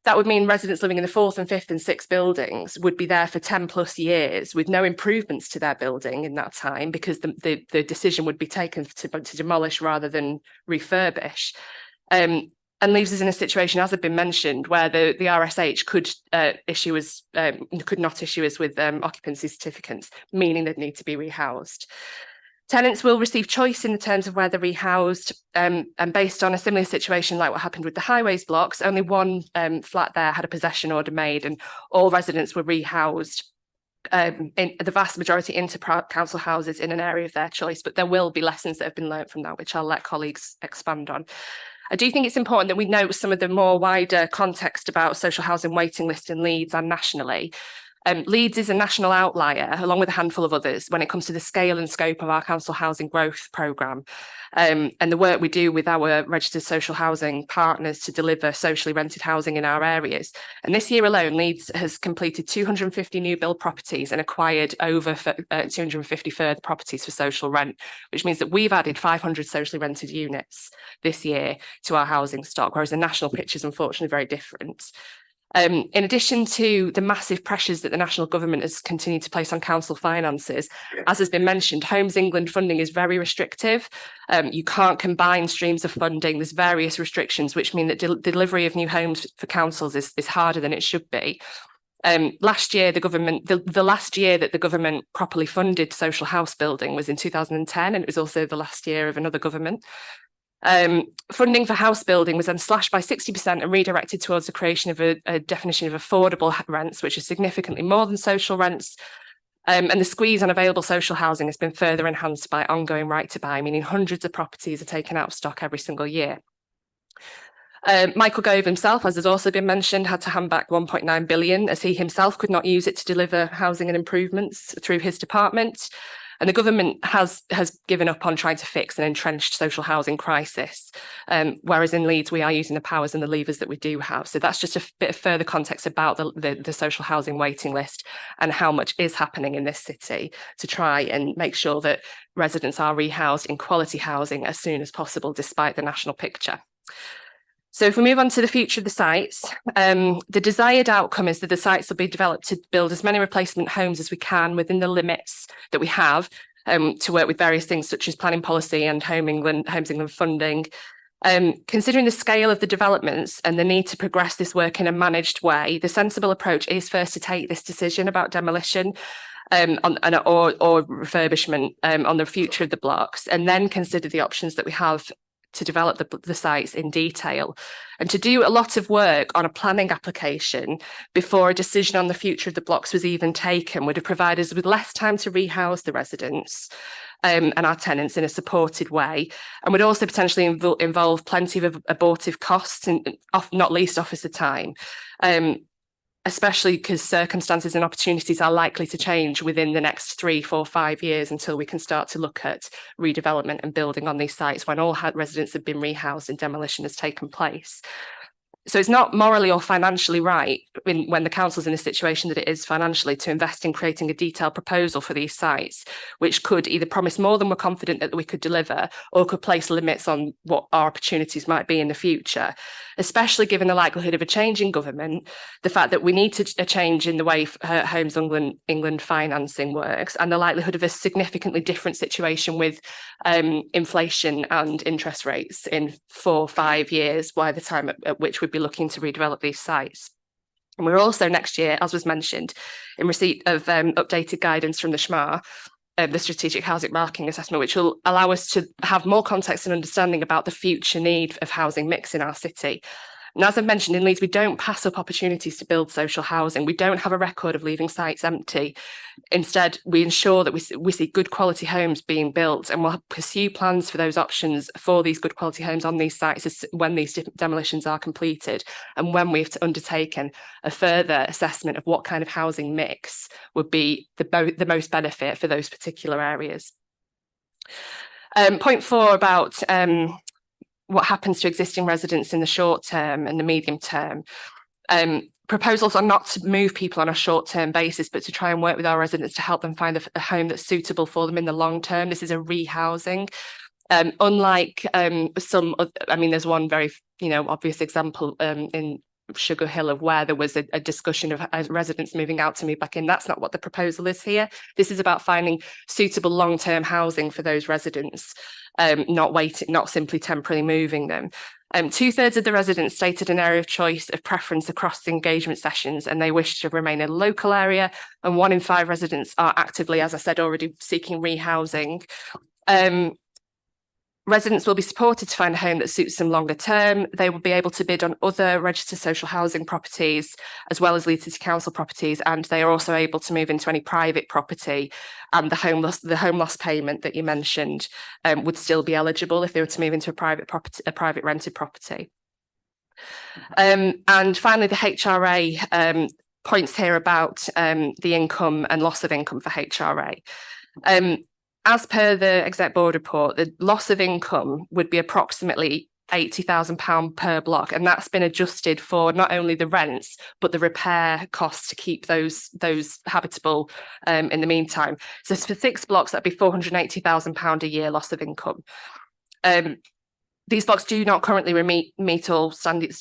that would mean residents living in the 4th and 5th and 6th buildings would be there for 10 plus years with no improvements to their building in that time, because the decision would be taken to demolish rather than refurbish. And leaves us in a situation, as had been mentioned, where the RSH could not issue us with occupancy certificates, meaning they'd need to be rehoused. Tenants will receive choice in the terms of where they're rehoused, and based on a similar situation like what happened with the highways blocks, only 1 flat there had a possession order made and all residents were rehoused, in the vast majority into council houses in an area of their choice, but there will be lessons that have been learnt from that, which I'll let colleagues expand on. I do think it's important that we note some of the more wider context about social housing waiting list in Leeds and nationally. Leeds is a national outlier, along with a handful of others, when it comes to the scale and scope of our council housing growth programme, and the work we do with our registered social housing partners to deliver socially rented housing in our areas. And this year alone, Leeds has completed 250 new build properties and acquired over 250 further properties for social rent, which means that we've added 500 socially rented units this year to our housing stock, whereas the national picture is unfortunately very different. In addition to the massive pressures that the national government has continued to place on council finances, as has been mentioned, Homes England funding is very restrictive. You can't combine streams of funding. There's various restrictions, which mean that delivery of new homes for councils is harder than it should be. Last year, the last year that the government properly funded social house building was in 2010, and it was also the last year of another government. Funding for house building was then slashed by 60% and redirected towards the creation of a definition of affordable rents, which is significantly more than social rents. And the squeeze on available social housing has been further enhanced by ongoing right to buy, meaning hundreds of properties are taken out of stock every single year. Michael Gove himself, as has also been mentioned, had to hand back 1.9 billion as he himself could not use it to deliver housing and improvements through his department. And the government has given up on trying to fix an entrenched social housing crisis, whereas in Leeds we are using the powers and the levers that we do have. So that's just a bit of further context about the social housing waiting list and how much is happening in this city to try and make sure that residents are rehoused in quality housing as soon as possible, despite the national picture. So if we move on to the future of the sites, the desired outcome is that the sites will be developed to build as many replacement homes as we can within the limits that we have, to work with various things such as planning policy and Homes England funding. Considering the scale of the developments and the need to progress this work in a managed way, the sensible approach is first to take this decision about demolition or refurbishment on the future of the blocks, and then consider the options that we have to develop the sites in detail, and to do a lot of work on a planning application before a decision on the future of the blocks was even taken would have provided us with less time to rehouse the residents and our tenants in a supported way, and would also potentially involve plenty of abortive costs and not least officer time. Especially because circumstances and opportunities are likely to change within the next 3, 4, 5 years until we can start to look at redevelopment and building on these sites when all residents have been rehoused and demolition has taken place. So it's not morally or financially right when the council's in the situation that it is financially to invest in creating a detailed proposal for these sites, which could either promise more than we're confident that we could deliver or could place limits on what our opportunities might be in the future, especially given the likelihood of a change in government, the fact that we need a change in the way Homes England financing works, and the likelihood of a significantly different situation with inflation and interest rates in 4 or 5 years by the time at which we'd be looking to redevelop these sites. And we're also next year, as was mentioned, in receipt of updated guidance from the SHMA, the Strategic Housing Marking Assessment, which will allow us to have more context and understanding about the future need of housing mix in our city. And as I mentioned, in Leeds, we don't pass up opportunities to build social housing. We don't have a record of leaving sites empty. Instead, we ensure that we see good quality homes being built, and we'll pursue plans for those options for these good quality homes on these sites when these demolitions are completed, and when we've undertaken a further assessment of what kind of housing mix would be the most benefit for those particular areas. Point 4 about what happens to existing residents in the short term and the medium term. Proposals are not to move people on a short-term basis, but to try and work with our residents to help them find a home that's suitable for them in the long term. This is a rehousing. Unlike there's one very obvious example in Sugar Hill of where there was a discussion of residents moving out to move back in. That's not what the proposal is here. This is about finding suitable long-term housing for those residents, not simply temporarily moving them. 2/3 of the residents stated an area of choice of preference across the engagement sessions, and they wish to remain in a local area, and 1 in 5 residents are actively, as I said, already seeking rehousing. Residents will be supported to find a home that suits them longer term. They will be able to bid on other registered social housing properties, as well as Leeds City Council properties, and they are also able to move into any private property. And the home loss payment that you mentioned would still be eligible if they were to move into a private rented property. And finally, the HRA points here about the income and loss of income for HRA. As per the exec board report, the loss of income would be approximately £80,000 per block, and that's been adjusted for not only the rents but the repair costs to keep those habitable in the meantime. So for 6 blocks, that'd be £480,000 a year loss of income. These blocks do not currently meet all standard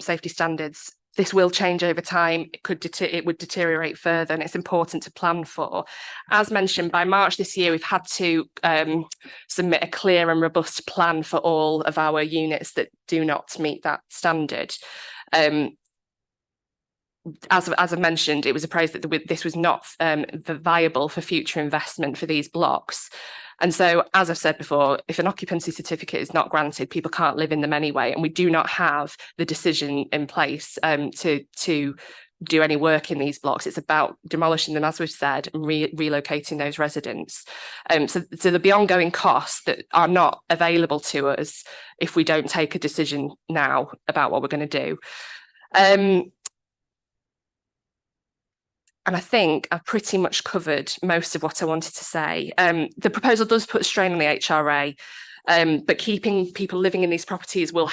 safety standards. This will change over time. It would deteriorate further, and it's important to plan for. As mentioned, by March this year, we've had to submit a clear and robust plan for all of our units that do not meet that standard. As I mentioned, it was appraised that this was not viable for future investment for these blocks. And so, as I've said before, if an occupancy certificate is not granted, people can't live in them anyway, and we do not have the decision in place to do any work in these blocks. It's about demolishing them, as we've said, and relocating those residents. So there'll be ongoing costs that are not available to us if we don't take a decision now about what we're going to do. And I think I've pretty much covered most of what I wanted to say. The proposal does put a strain on the HRA, but keeping people living in these properties will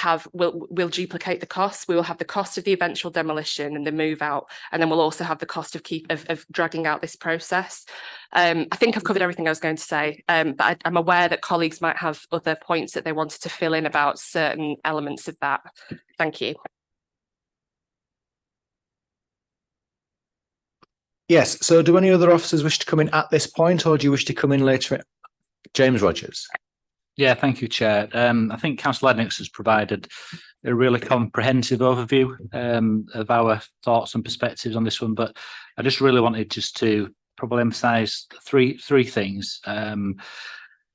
duplicate the costs. We will have the cost of the eventual demolition and the move out, and then we'll also have the cost of dragging out this process. I think I've covered everything I was going to say, but I'm aware that colleagues might have other points that they wanted to fill in about certain elements of that. Thank you. Yes. So do any other officers wish to come in at this point, or do you wish to come in later? James Rogers. Yeah, thank you, Chair. I think Councillor Lennox has provided a really comprehensive overview of our thoughts and perspectives on this one, but I just really wanted to probably emphasise three things.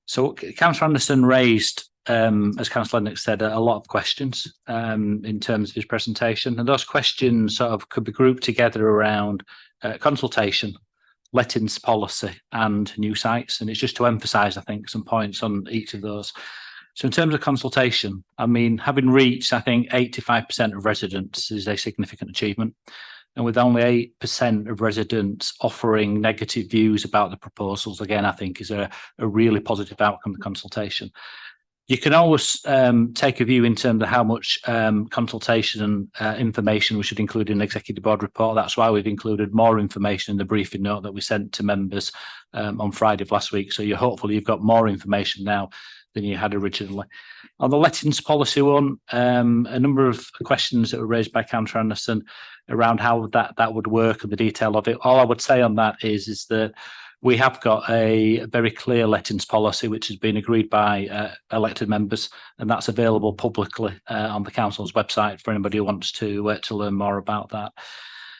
So Councillor Anderson raised, as Councillor Lennox said, a lot of questions in terms of his presentation, and those questions sort of could be grouped together around consultation, lettings policy and new sites. And it's just to emphasise, I think, some points on each of those. So in terms of consultation, I mean, having reached, I think, 85% of residents is a significant achievement. And with only 8% of residents offering negative views about the proposals, again, I think is a really positive outcome of consultation. You can always take a view in terms of how much consultation and information we should include in the Executive Board report. That's why we've included more information in the briefing note that we sent to members on Friday of last week. So hopefully you've got more information now than you had originally. On the lettings policy one, a number of questions that were raised by Councillor Anderson around how that would work and the detail of it. All I would say on that is that we have got a very clear lettings policy which has been agreed by elected members, and that's available publicly on the council's website for anybody who wants to learn more about that.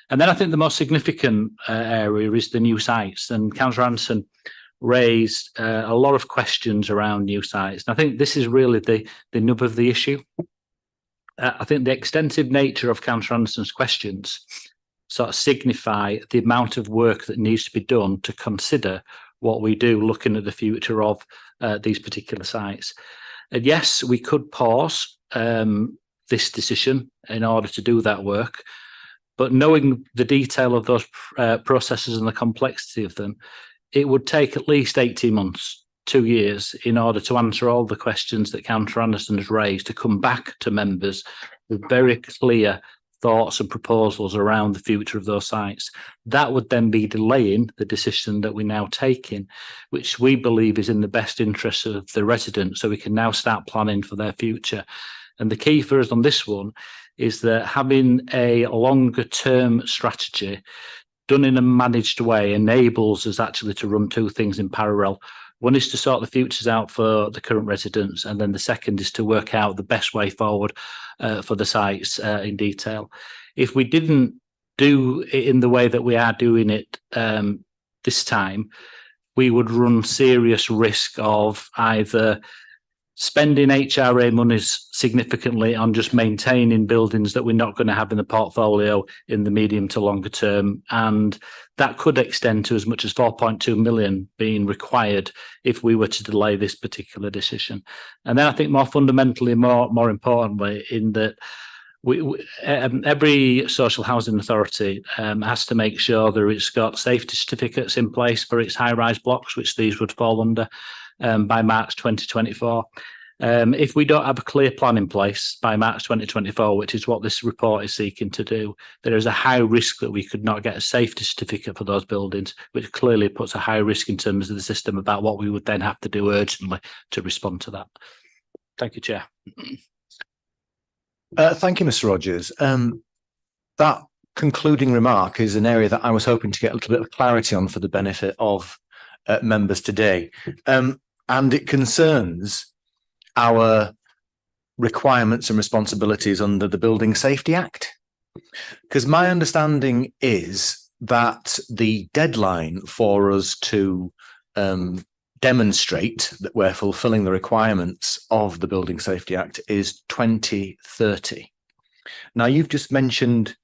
And then I think the most significant area is the new sites, and Councillor Anderson raised a lot of questions around new sites. And I think this is really the nub of the issue. I think the extensive nature of Councillor Anderson's questions sort of signify the amount of work that needs to be done to consider what we do looking at the future of these particular sites. And yes, we could pause this decision in order to do that work, but knowing the detail of those processes and the complexity of them, it would take at least 18 months, 2 years, in order to answer all the questions that Councillor Anderson has raised, to come back to members with very clear thoughts and proposals around the future of those sites. That would then be delaying the decision that we're now taking, which we believe is in the best interest of the residents, so we can now start planning for their future. And the key for us on this one is that having a longer term strategy done in a managed way enables us actually to run two things in parallel. One is to sort the futures out for the current residents, and then the second is to work out the best way forward for the sites in detail. If we didn't do it in the way that we are doing it this time, we would run serious risk of either spending HRA monies significantly on just maintaining buildings that we're not going to have in the portfolio in the medium to longer term, and that could extend to as much as 4.2 million being required if we were to delay this particular decision. And then I think more fundamentally, more importantly, in that every social housing authority has to make sure that it's got safety certificates in place for its high-rise blocks, which these would fall under by March 2024. If we don't have a clear plan in place by March 2024, which is what this report is seeking to do, there is a high risk that we could not get a safety certificate for those buildings, which clearly puts a high risk in terms of the system about what we would then have to do urgently to respond to that. Thank you, Chair. Thank you, Mr. Rogers. That concluding remark is an area that I was hoping to get a little bit of clarity on for the benefit of members today. And it concerns our requirements and responsibilities under the Building Safety Act. Because my understanding is that the deadline for us to demonstrate that we're fulfilling the requirements of the Building Safety Act is 2030. Now, you've just mentioned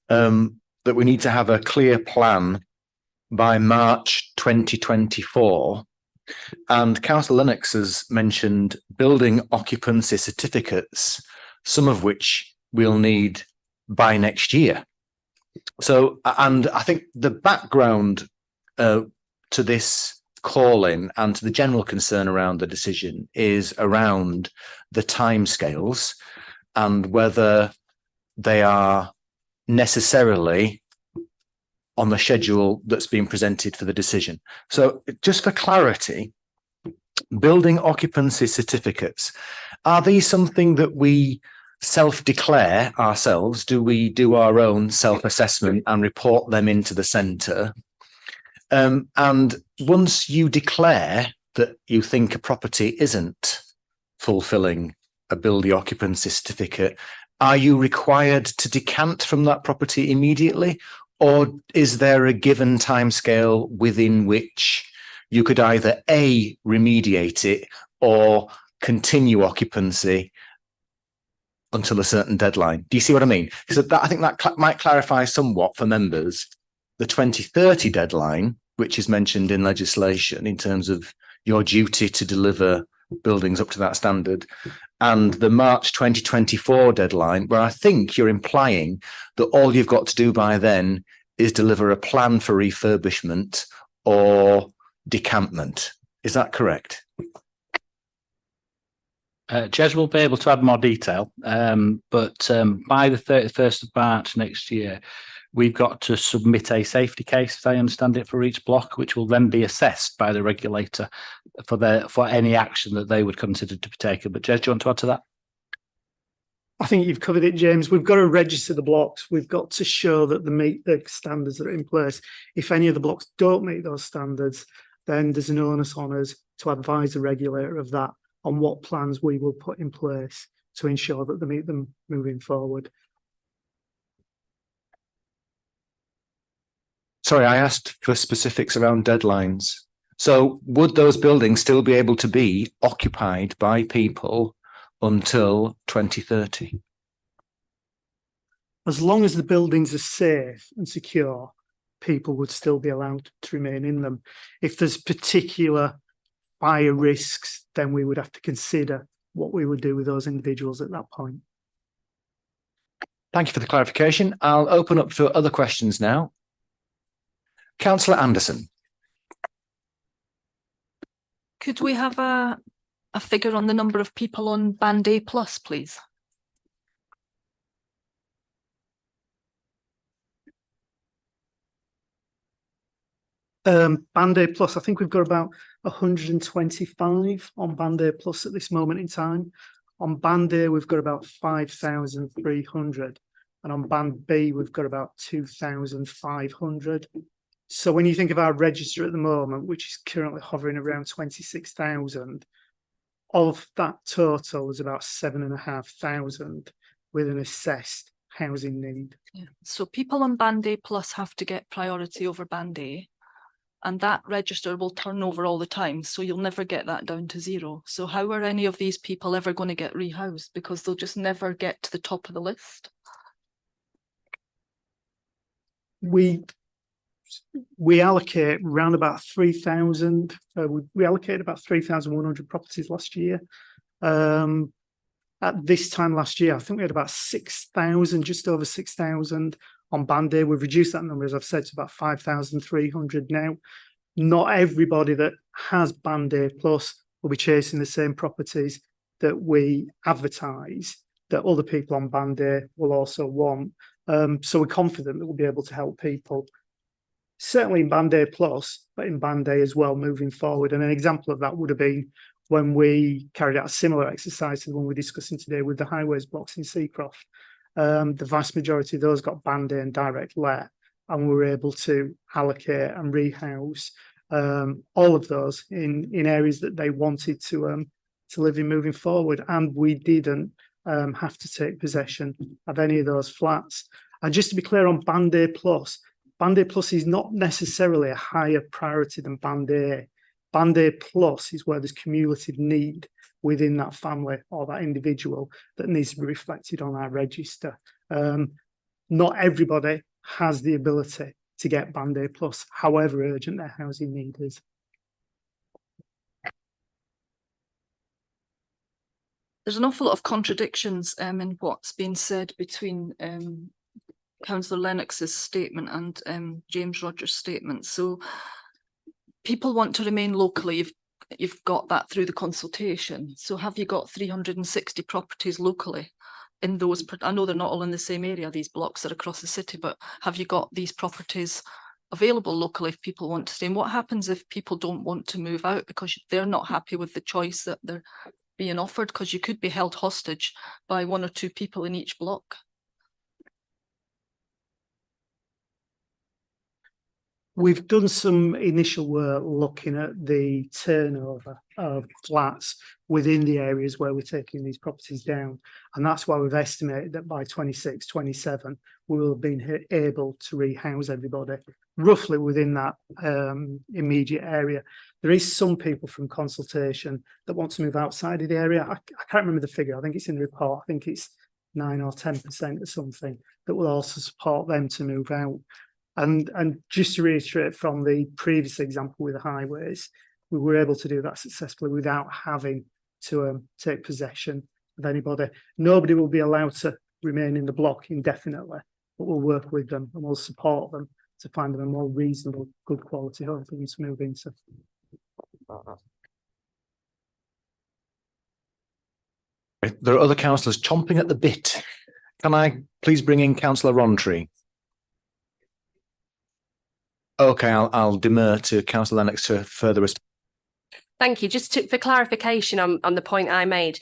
that we need to have a clear plan by March 2024. And Councillor Lennox has mentioned building occupancy certificates, some of which we'll need by next year. So, and I think the background to this call-in and to the general concern around the decision is around the timescales and whether they are necessarily on the schedule that's been presented for the decision. So just for clarity, building occupancy certificates, are these something that we self-declare ourselves? Do we do our own self-assessment and report them into the centre? And once you declare that you think a property isn't fulfilling a building occupancy certificate, are you required to decant from that property immediately? Or is there a given timescale within which you could either A, remediate it or continue occupancy until a certain deadline? Do you see what I mean? Because I think that might clarify somewhat for members. The 2030 deadline, which is mentioned in legislation in terms of your duty to deliver buildings up to that standard, and the March 2024 deadline, where I think you're implying that all you've got to do by then is deliver a plan for refurbishment or decampment. Is that correct? Jez will be able to add more detail, but by the 31st of March next year, we've got to submit a safety case, as I understand it, for each block, which will then be assessed by the regulator for any action that they would consider to be taken. But Jez, do you want to add to that? I think you've covered it, James. We've got to register the blocks. We've got to show that they meet the standards that are in place. If any of the blocks don't meet those standards, then there's an onus on us to advise the regulator of that, on what plans we will put in place to ensure that they meet them moving forward. Sorry, I asked for specifics around deadlines. So would those buildings still be able to be occupied by people until 2030? As long as the buildings are safe and secure, people would still be allowed to remain in them. If there's particular fire risks, then we would have to consider what we would do with those individuals at that point. Thank you for the clarification. I'll open up for other questions now. Councillor Anderson. Could we have a figure on the number of people on Band A plus, please? Band A plus, I think we've got about 125 on Band A plus at this moment in time. On Band A, we've got about 5,300. And on Band B, we've got about 2,500. So when you think of our register at the moment, which is currently hovering around 26,000, of that total, there's about 7,500 with an assessed housing need. Yeah. So people on Band A plus have to get priority over Band A, and that register will turn over all the time. So you'll never get that down to zero. So how are any of these people ever going to get rehoused? Because they'll just never get to the top of the list. We allocate around about 3,000. We allocated about 3,100 properties last year. And At this time last year, I think we had about 6,000, just over 6,000 on Band A. We've reduced that number, as I've said, to about 5,300 now. Not everybody that has Band A plus will be chasing the same properties that we advertise, that other people on Band A will also want. So we're confident that we'll be able to help people, certainly in Band A plus, but in Band A as well moving forward. And an example of that would have been when we carried out a similar exercise to the one we're discussing today with the highways blocks in Seacroft. The vast majority of those got Band A and direct let, and we were able to allocate and rehouse all of those in areas that they wanted to live in moving forward. And we didn't have to take possession of any of those flats. And just to be clear on Band A plus is not necessarily a higher priority than Band A. Band A plus is where there's cumulative need within that family or that individual that needs to be reflected on our register. Not everybody has the ability to get Band A plus, however urgent their housing need is. There's an awful lot of contradictions in what's been said between Councillor Lennox's statement and James Rogers' statement. So people want to remain locally. You've got that through the consultation. So have you got 360 properties locally in those? I know they're not all in the same area, these blocks are across the city, but have you got these properties available locally if people want to stay? And what happens if people don't want to move out because they're not happy with the choice that they're being offered? Because you could be held hostage by one or two people in each block. We've done some initial work looking at the turnover of flats within the areas where we're taking these properties down. And that's why we've estimated that by 26, 27, we will have been able to rehouse everybody roughly within that immediate area. There is some people from consultation that want to move outside of the area. I can't remember the figure. I think it's in the report. I think it's 9 or 10% or something that will also support them to move out. And just to reiterate from the previous example with the highways, we were able to do that successfully without having to take possession of anybody. Nobody will be allowed to remain in the block indefinitely, but we'll work with them and we'll support them to find them a more reasonable, good quality home for them to move into. There are other councillors chomping at the bit. Can I please bring in Councillor Rowntree? Okay, I'll demur to Councillor Lennox to further respond. Thank you. Just for clarification on the point I made,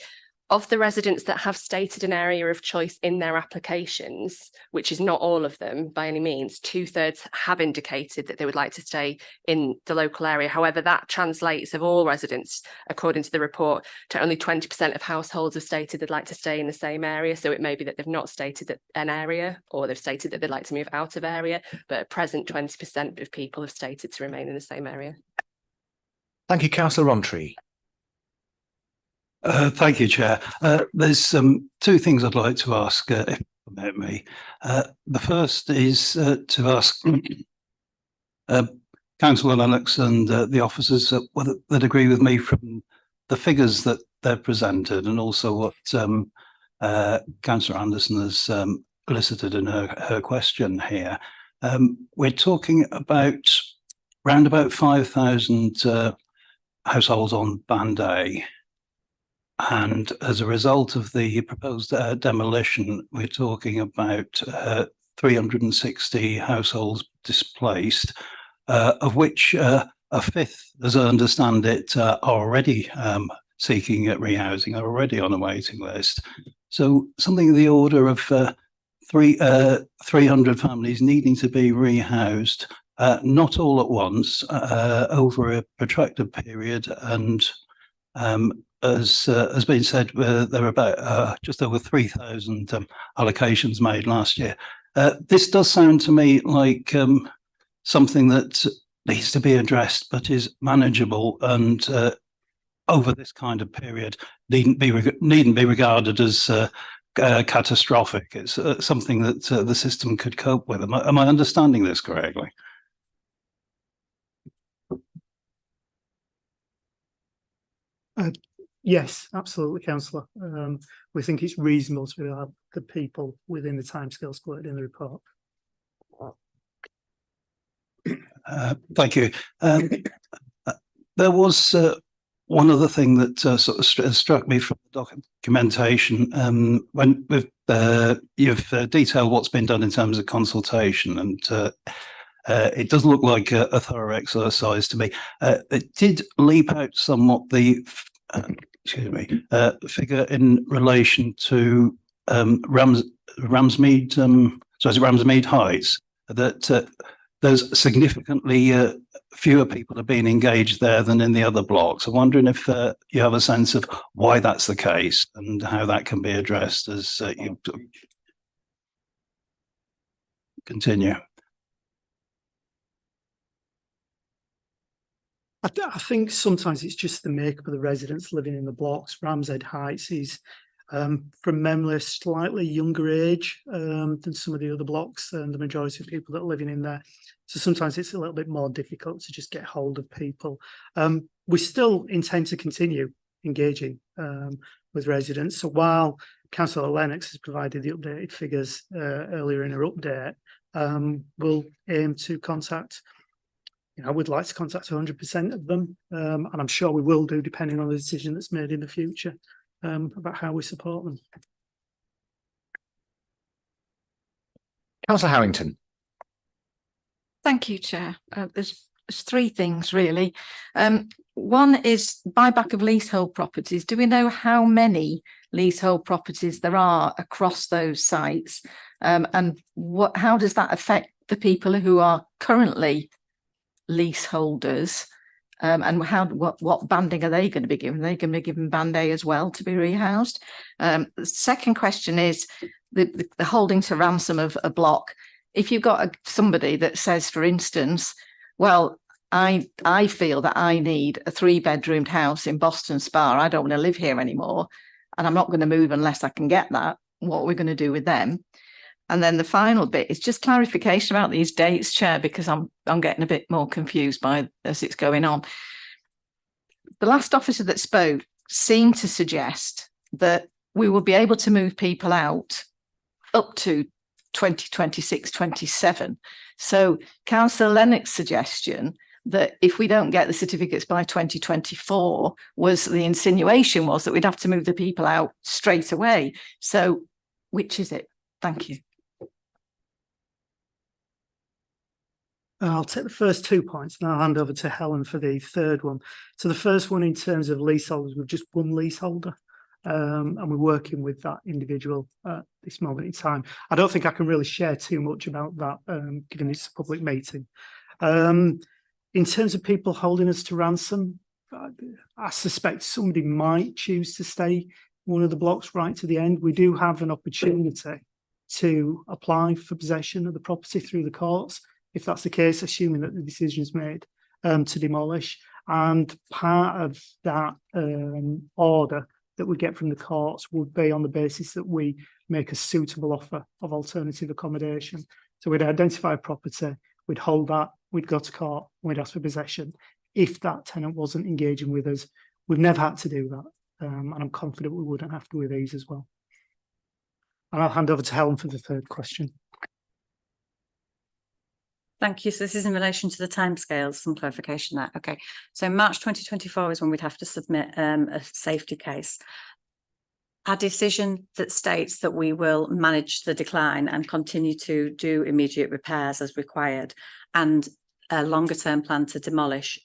of the residents that have stated an area of choice in their applications, which is not all of them by any means, 2/3 have indicated that they would like to stay in the local area. However, that translates of all residents, according to the report, to only 20% of households have stated they'd like to stay in the same area. So it may be that they've not stated that an area, or they've stated that they'd like to move out of area, but at present 20% of people have stated to remain in the same area. Thank you, Councillor Rowntree. Thank you, Chair. There's two things I'd like to ask, if you permit me. The first is to ask Councillor Lennox and the officers whether they'd agree with me from the figures that they've presented, and also what Councillor Anderson has elicited in her question here. We're talking about round about 5,000 households on Band A. And as a result of the proposed demolition, we're talking about 360 households displaced, of which a fifth, as I understand it, are already seeking rehousing, are already on a waiting list. So something in the order of 300 families needing to be rehoused, not all at once, over a protracted period. And as has been said, there are about just over 3,000 allocations made last year. This does sound to me like something that needs to be addressed, but is manageable, and over this kind of period needn't be regarded as catastrophic. It's something that the system could cope with. Am I understanding this correctly? Yes, absolutely, Councillor. we think it's reasonable to allow the people within the timescales quoted in the report. Thank you. There was one other thing that sort of struck me from the documentation when you've detailed what's been done in terms of consultation, and it does look like a thorough exercise to me. It did leap out somewhat the figure in relation to Ramsmead, Ramsmead Heights, that there's significantly fewer people are being engaged there than in the other blocks. I'm wondering if you have a sense of why that's the case and how that can be addressed as you continue. I think sometimes it's just the makeup of the residents living in the blocks. Ramshead Heights is, from memory, a slightly younger age than some of the other blocks, and the majority of people that are living in there. So sometimes it's a little bit more difficult to just get hold of people. We still intend to continue engaging with residents. So while Councillor Lennox has provided the updated figures earlier in her update, we'll aim to contact, I would like to contact 100% of them, and I'm sure we will do, depending on the decision that's made in the future about how we support them. Councillor Harrington. Thank you, Chair. There's three things really. One is buyback of leasehold properties. Do we know how many leasehold properties there are across those sites, and how does that affect the people who are currently leaseholders, and what banding are they going to be given? Are they going to be given band A as well to be rehoused? The second question is the holding to ransom of a block. If you've got somebody that says, for instance, well, I feel that I need a 3-bedroomed house in Boston Spa, I don't want to live here anymore, and I'm not going to move unless I can get that, what are we going to do with them? And then the final bit is just clarification about these dates, Chair, because I'm getting a bit more confused by as it's going on. The last officer that spoke seemed to suggest that we will be able to move people out up to 2026, 27. So Councillor Lennox's suggestion that if we don't get the certificates by 2024 was the insinuation was that we'd have to move the people out straight away. So which is it? Thank you. I'll take the first 2 points and I'll hand over to Helen for the third one. So the first one, in terms of leaseholders, we've just one leaseholder, and we're working with that individual at this moment in time. I don't think I can really share too much about that, given it's a public meeting. In terms of people holding us to ransom, I suspect somebody might choose to stay one of the blocks right to the end. We do have an opportunity to apply for possession of the property through the courts, if that's the case, assuming that the decision is made to demolish. And part of that order that we get from the courts would be on the basis that we make a suitable offer of alternative accommodation. So we'd identify a property, we'd hold that, we'd go to court, we'd ask for possession. If that tenant wasn't engaging with us, we've never had to do that. And I'm confident we wouldn't have to with these as well. And I'll hand over to Helen for the third question. Thank you. So this is in relation to the timescales, some clarification there. Okay. So March 2024 is when we'd have to submit a safety case. Our decision that states that we will manage the decline and continue to do immediate repairs as required, and a longer term plan to demolish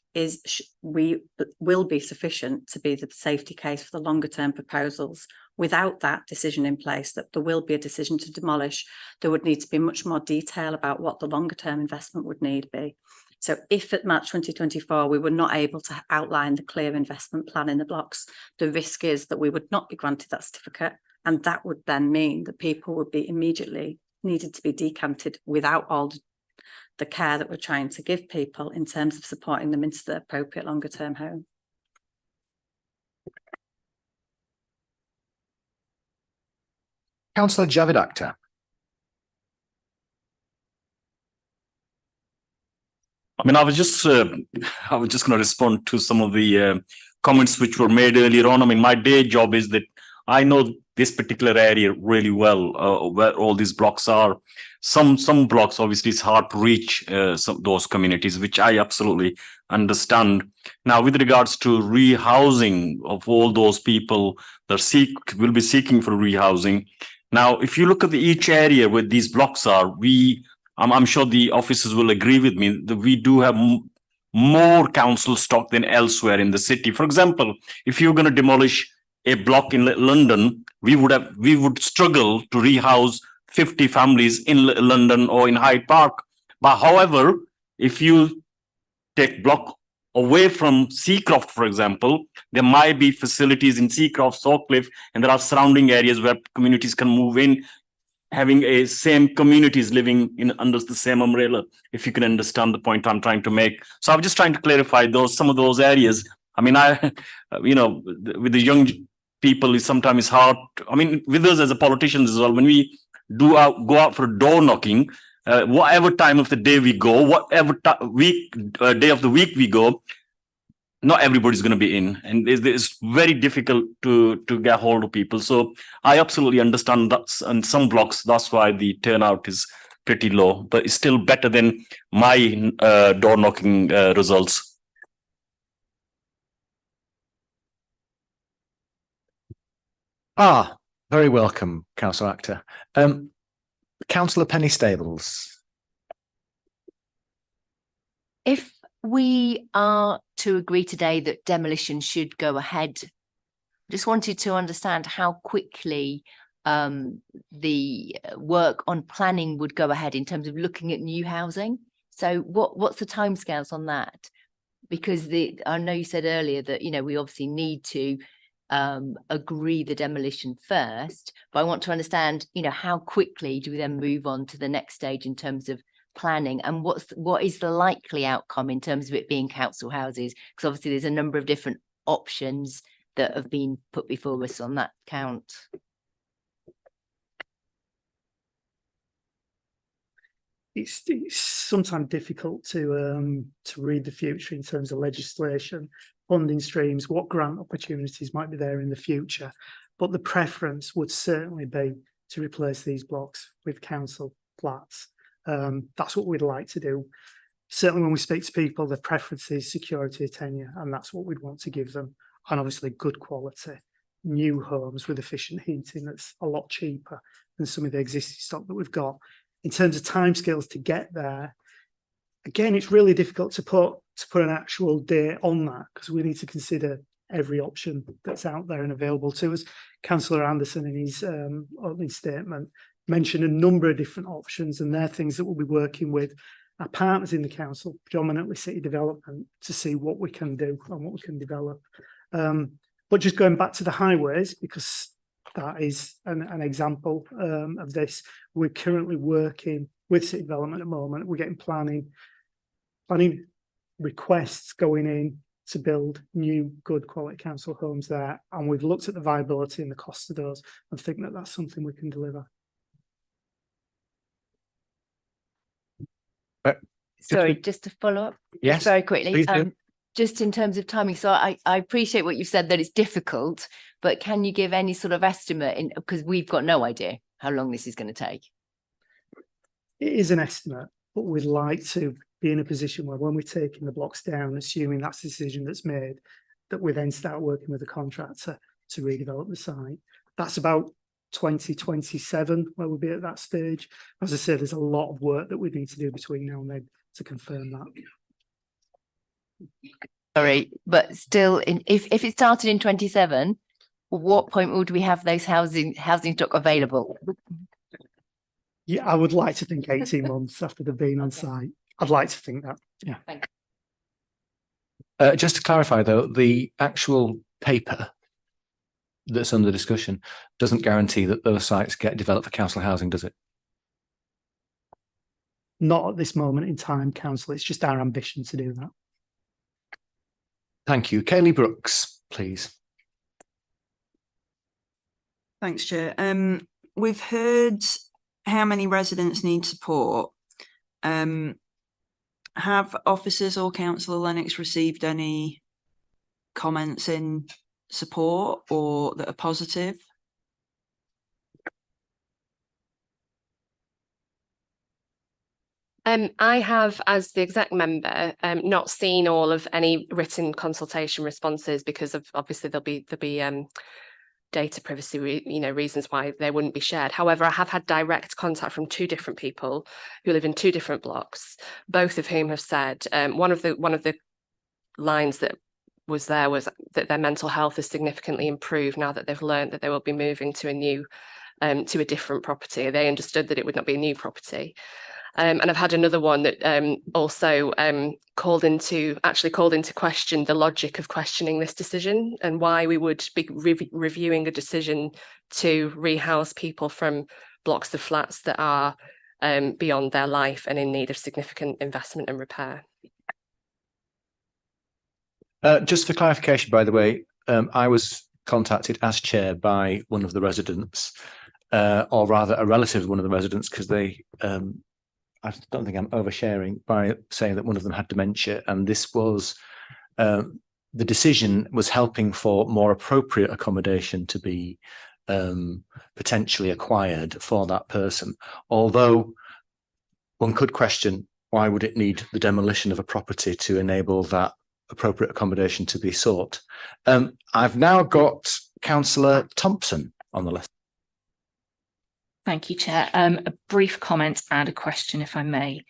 will be sufficient to be the safety case for the longer term proposals. Without that decision in place, that there will be a decision to demolish, there would need to be much more detail about what the longer term investment would need to be. So if at March 2024 we were not able to outline the clear investment plan in the blocks, the risk is that we would not be granted that certificate, and that would then mean that people would be immediately needed to be decanted without all the care that we're trying to give people in terms of supporting them into the appropriate longer term home. Councillor Javed Akhtar. I mean, I was just going to respond to some of the comments which were made earlier on. I mean, my day job is that I know this particular area really well, where all these blocks are. Some blocks, obviously, it's hard to reach those communities, which I absolutely understand. Now, with regards to rehousing of all those people that will be seeking for rehousing. Now, if you look at each area where these blocks are, I'm sure the officers will agree with me that we do have more council stock than elsewhere in the city. For example, if you're going to demolish a block in London, we would struggle to rehouse 50 families in London or in Hyde Park. But however, if you take block away from Seacroft, for example, there might be facilities in Seacroft, Sawcliffe, and there are surrounding areas where communities can move in, having a same communities living in under the same umbrella, if you can understand the point I'm trying to make. So I'm just trying to clarify some of those areas. I mean, with the young people, sometimes it's hard. I mean, with us as a politicians as well, when we go out for door knocking, whatever time of the day we go, whatever day of the week we go, not everybody's going to be in, and it's very difficult to get hold of people. So I absolutely understand that on some blocks, that's why the turnout is pretty low, but it's still better than my door knocking results. Very welcome, Councillor Actor. Councillor Penny Stables. If we are to agree today that demolition should go ahead, just wanted to understand how quickly the work on planning would go ahead in terms of looking at new housing. So what's the timescales on that? Because I know you said earlier that, you know, we obviously need to agree the demolition first, but I want to understand, you know, how quickly do we then move on to the next stage in terms of planning, and what is the likely outcome in terms of it being council houses? Because obviously there's a number of different options that have been put before us on that count. It's sometimes difficult to read the future in terms of legislation, funding streams, what grant opportunities might be there in the future. But the preference would certainly be to replace these blocks with council flats. That's what we'd like to do. Certainly when we speak to people, the preference is security of tenure, and that's what we'd want to give them. And obviously good quality, new homes with efficient heating that's a lot cheaper than some of the existing stock that we've got. In terms of timescales to get there, again, it's really difficult to put an actual date on that, because we need to consider every option that's out there and available to us. Councillor Anderson, in his opening statement, mentioned a number of different options, and they're things that we'll be working with our partners in the council, predominantly city development, to see what we can do and what we can develop. But just going back to the highways, because that is an example of this, we're currently working with city development at the moment. We're getting planning requests going in to build new good quality council homes there, and we've looked at the viability and the cost of those and think that that's something we can deliver. Sorry, just to follow up. Yes, very quickly. please do. Just in terms of timing, so I appreciate what you've said, that it's difficult, but can you give any sort of estimate, because we've got no idea how long this is going to take? It is an estimate, but we'd like to be in a position where when we're taking the blocks down, assuming that's the decision that's made, that we then start working with the contractor to redevelop the site. That's about 2027 where we'll be at that stage. As I said, there's a lot of work that we need to do between now and then to confirm that. Sorry, but still, if it started in 27, what point would we have those housing stock available? Yeah, I would like to think 18 months after they've been on site. I'd like to think that. Yeah. Thank you. Just to clarify, though, the actual paper that's under discussion doesn't guarantee that those sites get developed for council housing, does it? Not at this moment in time, council. It's just our ambition to do that. Thank you. Kaylee Brooks, please. Thanks, Chair. We've heard how many residents need support. Have officers or Councillor Lennox received any comments in support or that are positive? I have, as the exec member, not seen all of any written consultation responses because of obviously there'll be data privacy, reasons why they wouldn't be shared. However, I have had direct contact from 2 different people who live in 2 different blocks, both of whom have said one of the lines that was there was that their mental health has significantly improved now that they've learned that they will be moving to a new to a different property. They understood that it would not be a new property. And I've had another one that also called into question the logic of questioning this decision and why we would be reviewing a decision to rehouse people from blocks of flats that are beyond their life and in need of significant investment and repair. Just for clarification, by the way, I was contacted as chair by one of the residents, or rather a relative of one of the residents, because they I don't think I'm oversharing by saying that one of them had dementia, and this was the decision was helping for more appropriate accommodation to be potentially acquired for that person. Although one could question why would it need the demolition of a property to enable that appropriate accommodation to be sought. I've now got Councillor Thompson on the list. Thank you, Chair. A brief comment and a question, if I may.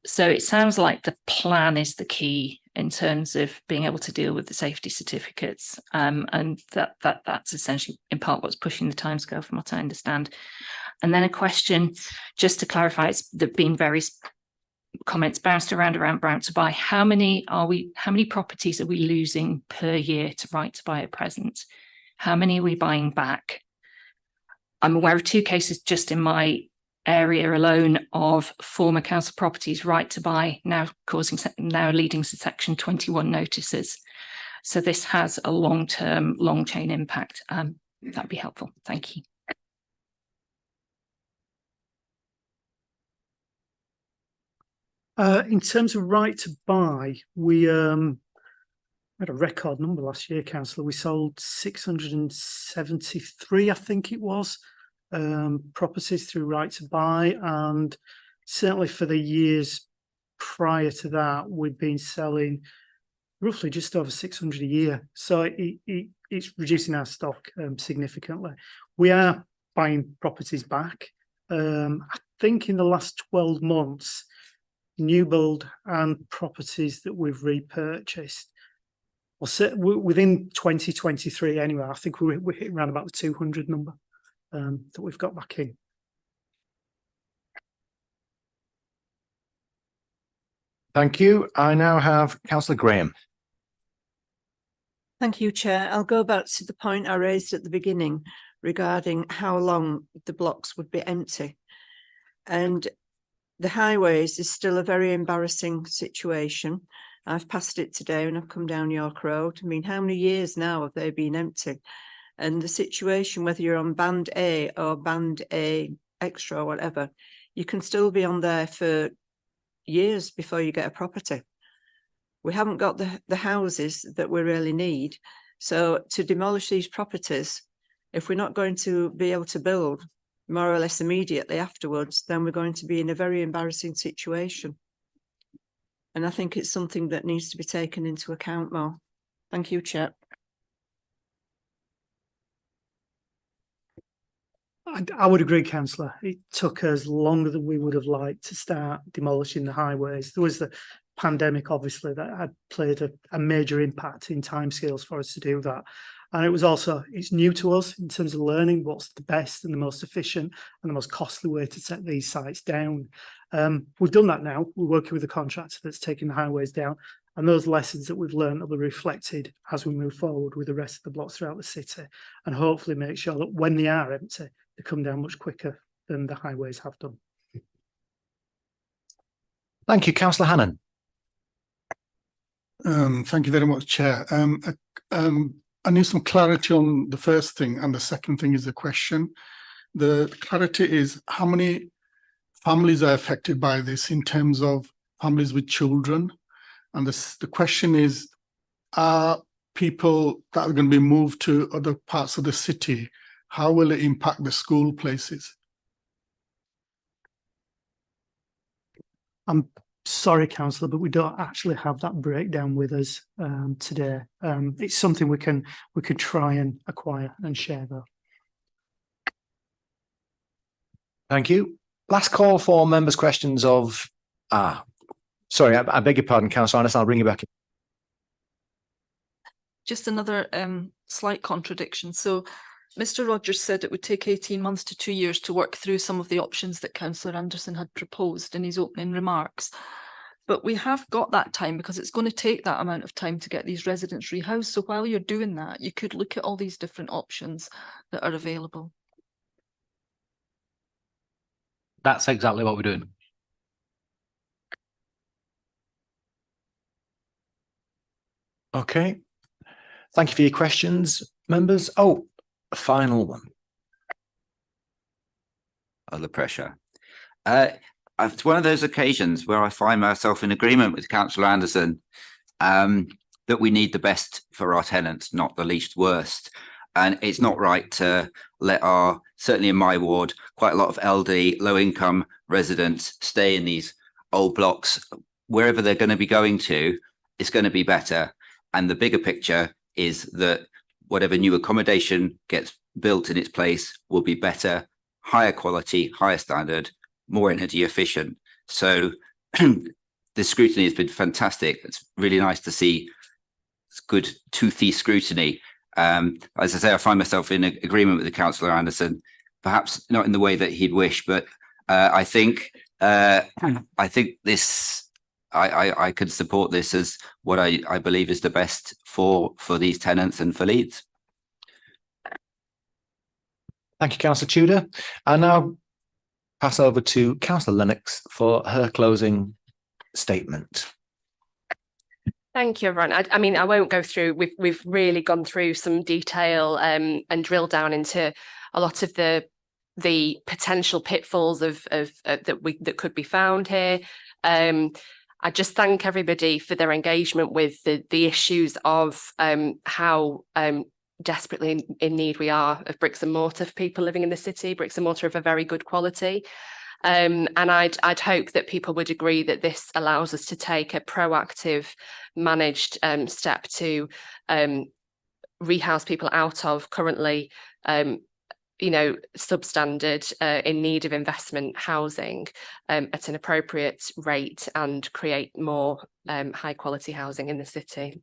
So it sounds like the plan is the key in terms of being able to deal with the safety certificates, and that's essentially in part what's pushing the timescale from what I understand. And then a question, just to clarify, there've been various comments bounced around Brown to Buy. How many properties are we losing per year to Right to Buy at present? How many are we buying back? I'm aware of 2 cases just in my area alone of former council properties Right to Buy now leading to Section 21 notices. So this has a long-term, long chain impact. That'd be helpful. Thank you. In terms of Right to Buy, we had a record number last year, Councillor. We sold 673, I think it was, properties through Right to Buy, and certainly for the years prior to that, we've been selling roughly just over 600 a year. So it's reducing our stock significantly. We are buying properties back. I think in the last 12 months, new build and properties that we've repurchased, within 2023 anyway, I think we're hitting around about the 200 number that we've got back in. Thank you. I now have Councillor Graham. Thank you, Chair. I'll go back to the point I raised at the beginning regarding how long the blocks would be empty. And the highways is still a very embarrassing situation. I've passed it today when I've come down York Road. I mean, how many years now have they been empty? And the situation, whether you're on Band A or Band A Extra or whatever, you can still be on there for years before you get a property. We haven't got the houses that we really need. So to demolish these properties, if we're not going to be able to build more or less immediately afterwards, then we're going to be in a very embarrassing situation. And I think it's something that needs to be taken into account more. Thank you, Chair. I would agree, Councillor. It took us longer than we would have liked to start demolishing the highways. There was the pandemic, obviously, that had played a major impact in timescales for us to do that. And it was also, it's new to us in terms of learning what's the best and the most efficient and the most costly way to set these sites down. We've done that now. We're working with a contractor that's taking the highways down, and those lessons that we've learned will be reflected as we move forward with the rest of the blocks throughout the city, and hopefully make sure that when they are empty, they come down much quicker than the highways have done. Thank you, Councillor Hannan. Thank you very much, Chair. I need some clarity on the first thing, and the second thing is the question. The clarity is how many families are affected by this in terms of families with children, and the question is, are people that are going to be moved to other parts of the city, how will it impact the school places? I'm sorry, councillor, but we don't actually have that breakdown with us today. It's something we could try and acquire and share though. Thank you. Last call for members' questions of, sorry, I beg your pardon, Councillor Anderson, I'll bring you back. Just another slight contradiction. So Mr. Rogers said it would take 18 months to 2 years to work through some of the options that Councillor Anderson had proposed in his opening remarks. But we have got that time because it's going to take that amount of time to get these residents rehoused. So while you're doing that, you could look at all these different options that are available. That's exactly what we're doing. Okay. Thank you for your questions, members. Oh, a final one. Oh, the pressure. It's one of those occasions where I find myself in agreement with Councillor Anderson that we need the best for our tenants, not the least worst. And it's not right to let certainly in my ward, quite a lot of LD, low income residents stay in these old blocks. Wherever they're going to be going to, it's going to be better. And the bigger picture is that whatever new accommodation gets built in its place will be better, higher quality, higher standard, more energy efficient. So the scrutiny has been fantastic. It's really nice to see good toothy scrutiny. As I say, I find myself in agreement with the Councillor Anderson, perhaps not in the way that he'd wish, but I think this, I could support this as what I believe is the best for these tenants and for Leeds. Thank you, Councillor Tudor. I now pass over to Councillor Lennox for her closing statement. Thank you, everyone. I mean, I won't go through. We've really gone through some detail and drilled down into a lot of the potential pitfalls that could be found here. I just thank everybody for their engagement with the issues of how desperately in need we are of bricks and mortar for people living in the city, bricks and mortar of a very good quality. And I'd hope that people would agree that this allows us to take a proactive, managed step to rehouse people out of currently, substandard, in need of investment housing at an appropriate rate and create more high quality housing in the city.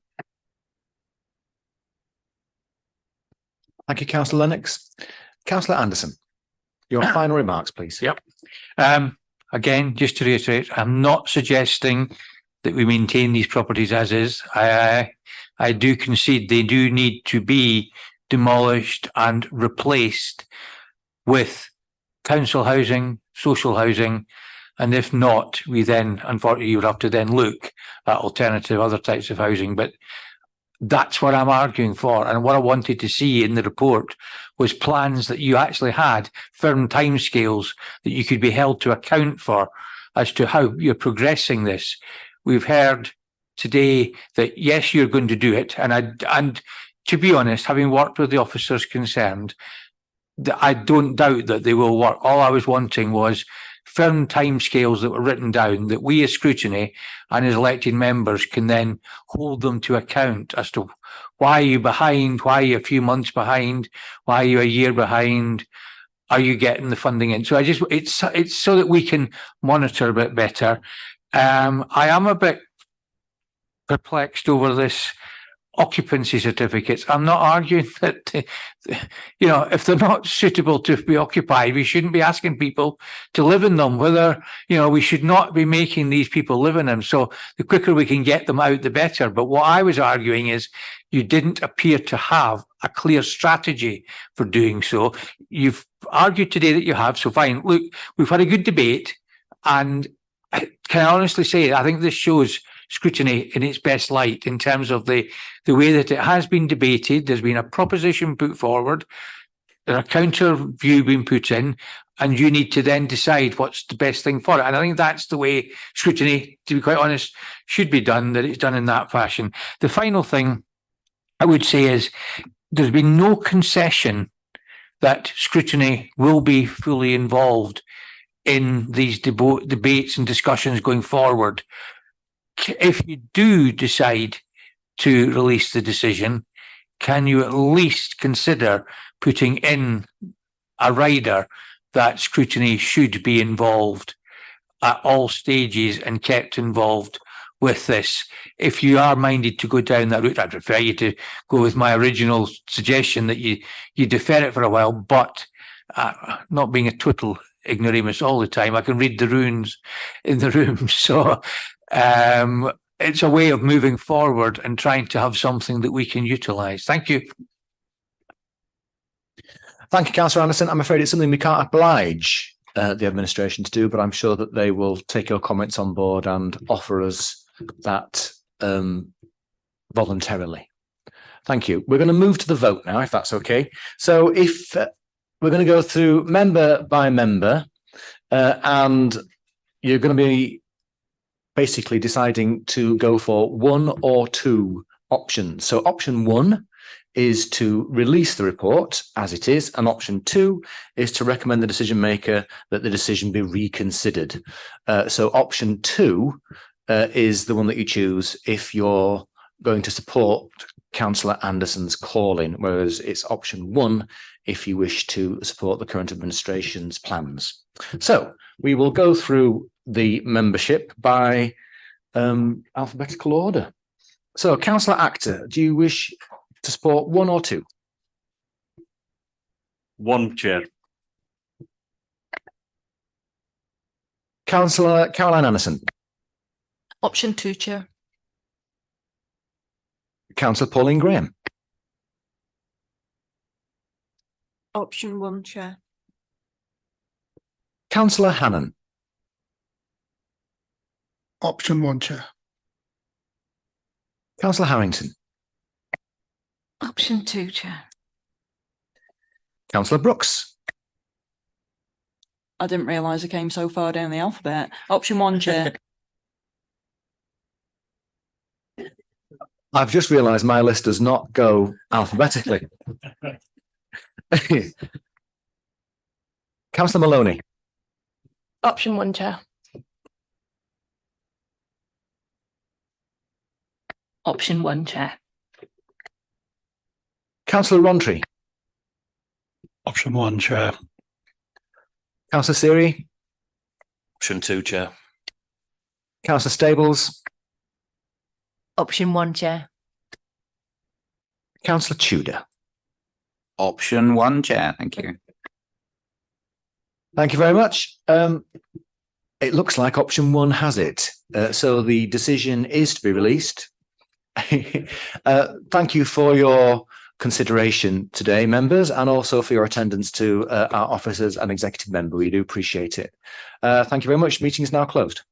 Thank you, Councillor Lennox. Councillor Anderson, your final remarks, please. Yep. Again, just to reiterate, I'm not suggesting that we maintain these properties as is. I do concede they do need to be demolished and replaced with council housing, social housing, and if not, we then, unfortunately, you would have to then look at alternative other types of housing. But that's what I'm arguing for. And what I wanted to see in the report was plans that you actually had firm timescales that you could be held to account for as to how you're progressing this. We've heard today that, yes, you're going to do it. And to be honest, having worked with the officers concerned, I don't doubt that they will work. All I was wanting was firm timescales that were written down that we as Scrutiny and as elected members can then hold them to account as to why are you behind, why are you a few months behind, why are you a year behind, are you getting the funding in? So it's so that we can monitor a bit better. I am a bit perplexed over this occupancy certificates. I'm not arguing that, if they're not suitable to be occupied, we shouldn't be asking people to live in them, whether, we should not be making these people live in them. So the quicker we can get them out, the better. But what I was arguing is you didn't appear to have a clear strategy for doing so. You've argued today that you have, so fine. Look, we've had a good debate, and can I honestly say, I think this shows Scrutiny in its best light in terms of the way that it has been debated. There's been a proposition put forward, there's a counter view being put in, and you need to then decide what's the best thing for it. And I think that's the way Scrutiny, to be quite honest, should be done, that it's done in that fashion. The final thing I would say is there's been no concession that Scrutiny will be fully involved in these debates and discussions going forward. If you do decide to release the decision, can you at least consider putting in a rider that scrutiny should be involved at all stages and kept involved with this? If you are minded to go down that route, I'd prefer you to go with my original suggestion that you defer it for a while, but not being a total ignoramus all the time, I can read the runes in the room. So it's a way of moving forward and trying to have something that we can utilise. Thank you. Thank you, Councillor Anderson. I'm afraid it's something we can't oblige the administration to do, but I'm sure that they will take your comments on board and offer us that voluntarily. Thank you. We're going to move to the vote now, if that's okay. So if we're going to go through member by member, and you're going to be basically deciding to go for one or two options. So option one is to release the report as it is, and option two is to recommend the decision maker that the decision be reconsidered. So option two is the one that you choose if you're going to support Councillor Anderson's call-in, whereas it's option one if you wish to support the current administration's plans. So we will go through the membership by alphabetical order. So Councillor Actor, do you wish to support one or two? One, Chair. Councillor Caroline Anderson. Option 2, Chair. Councillor Pauline Graham. Option 1, Chair. Councillor Hannan. Option 1, Chair. Councillor Harrington. Option 2, Chair. Councillor Brooks. I didn't realise I came so far down the alphabet. Option 1, Chair. I've just realised my list does not go alphabetically. Councillor Maloney. Option 1, Chair. Option 1, Chair. Councillor Rontry. Option 1, Chair. Councillor Siri. Option 2, Chair. Councillor Stables. Option 1, Chair. Councillor Tudor. Option 1, Chair. Thank you. Thank you very much. It looks like option 1 has it. So the decision is to be released. Thank you for your consideration today, members, and also for your attendance to our officers and executive member. We do appreciate it. Thank you very much. Meeting is now closed.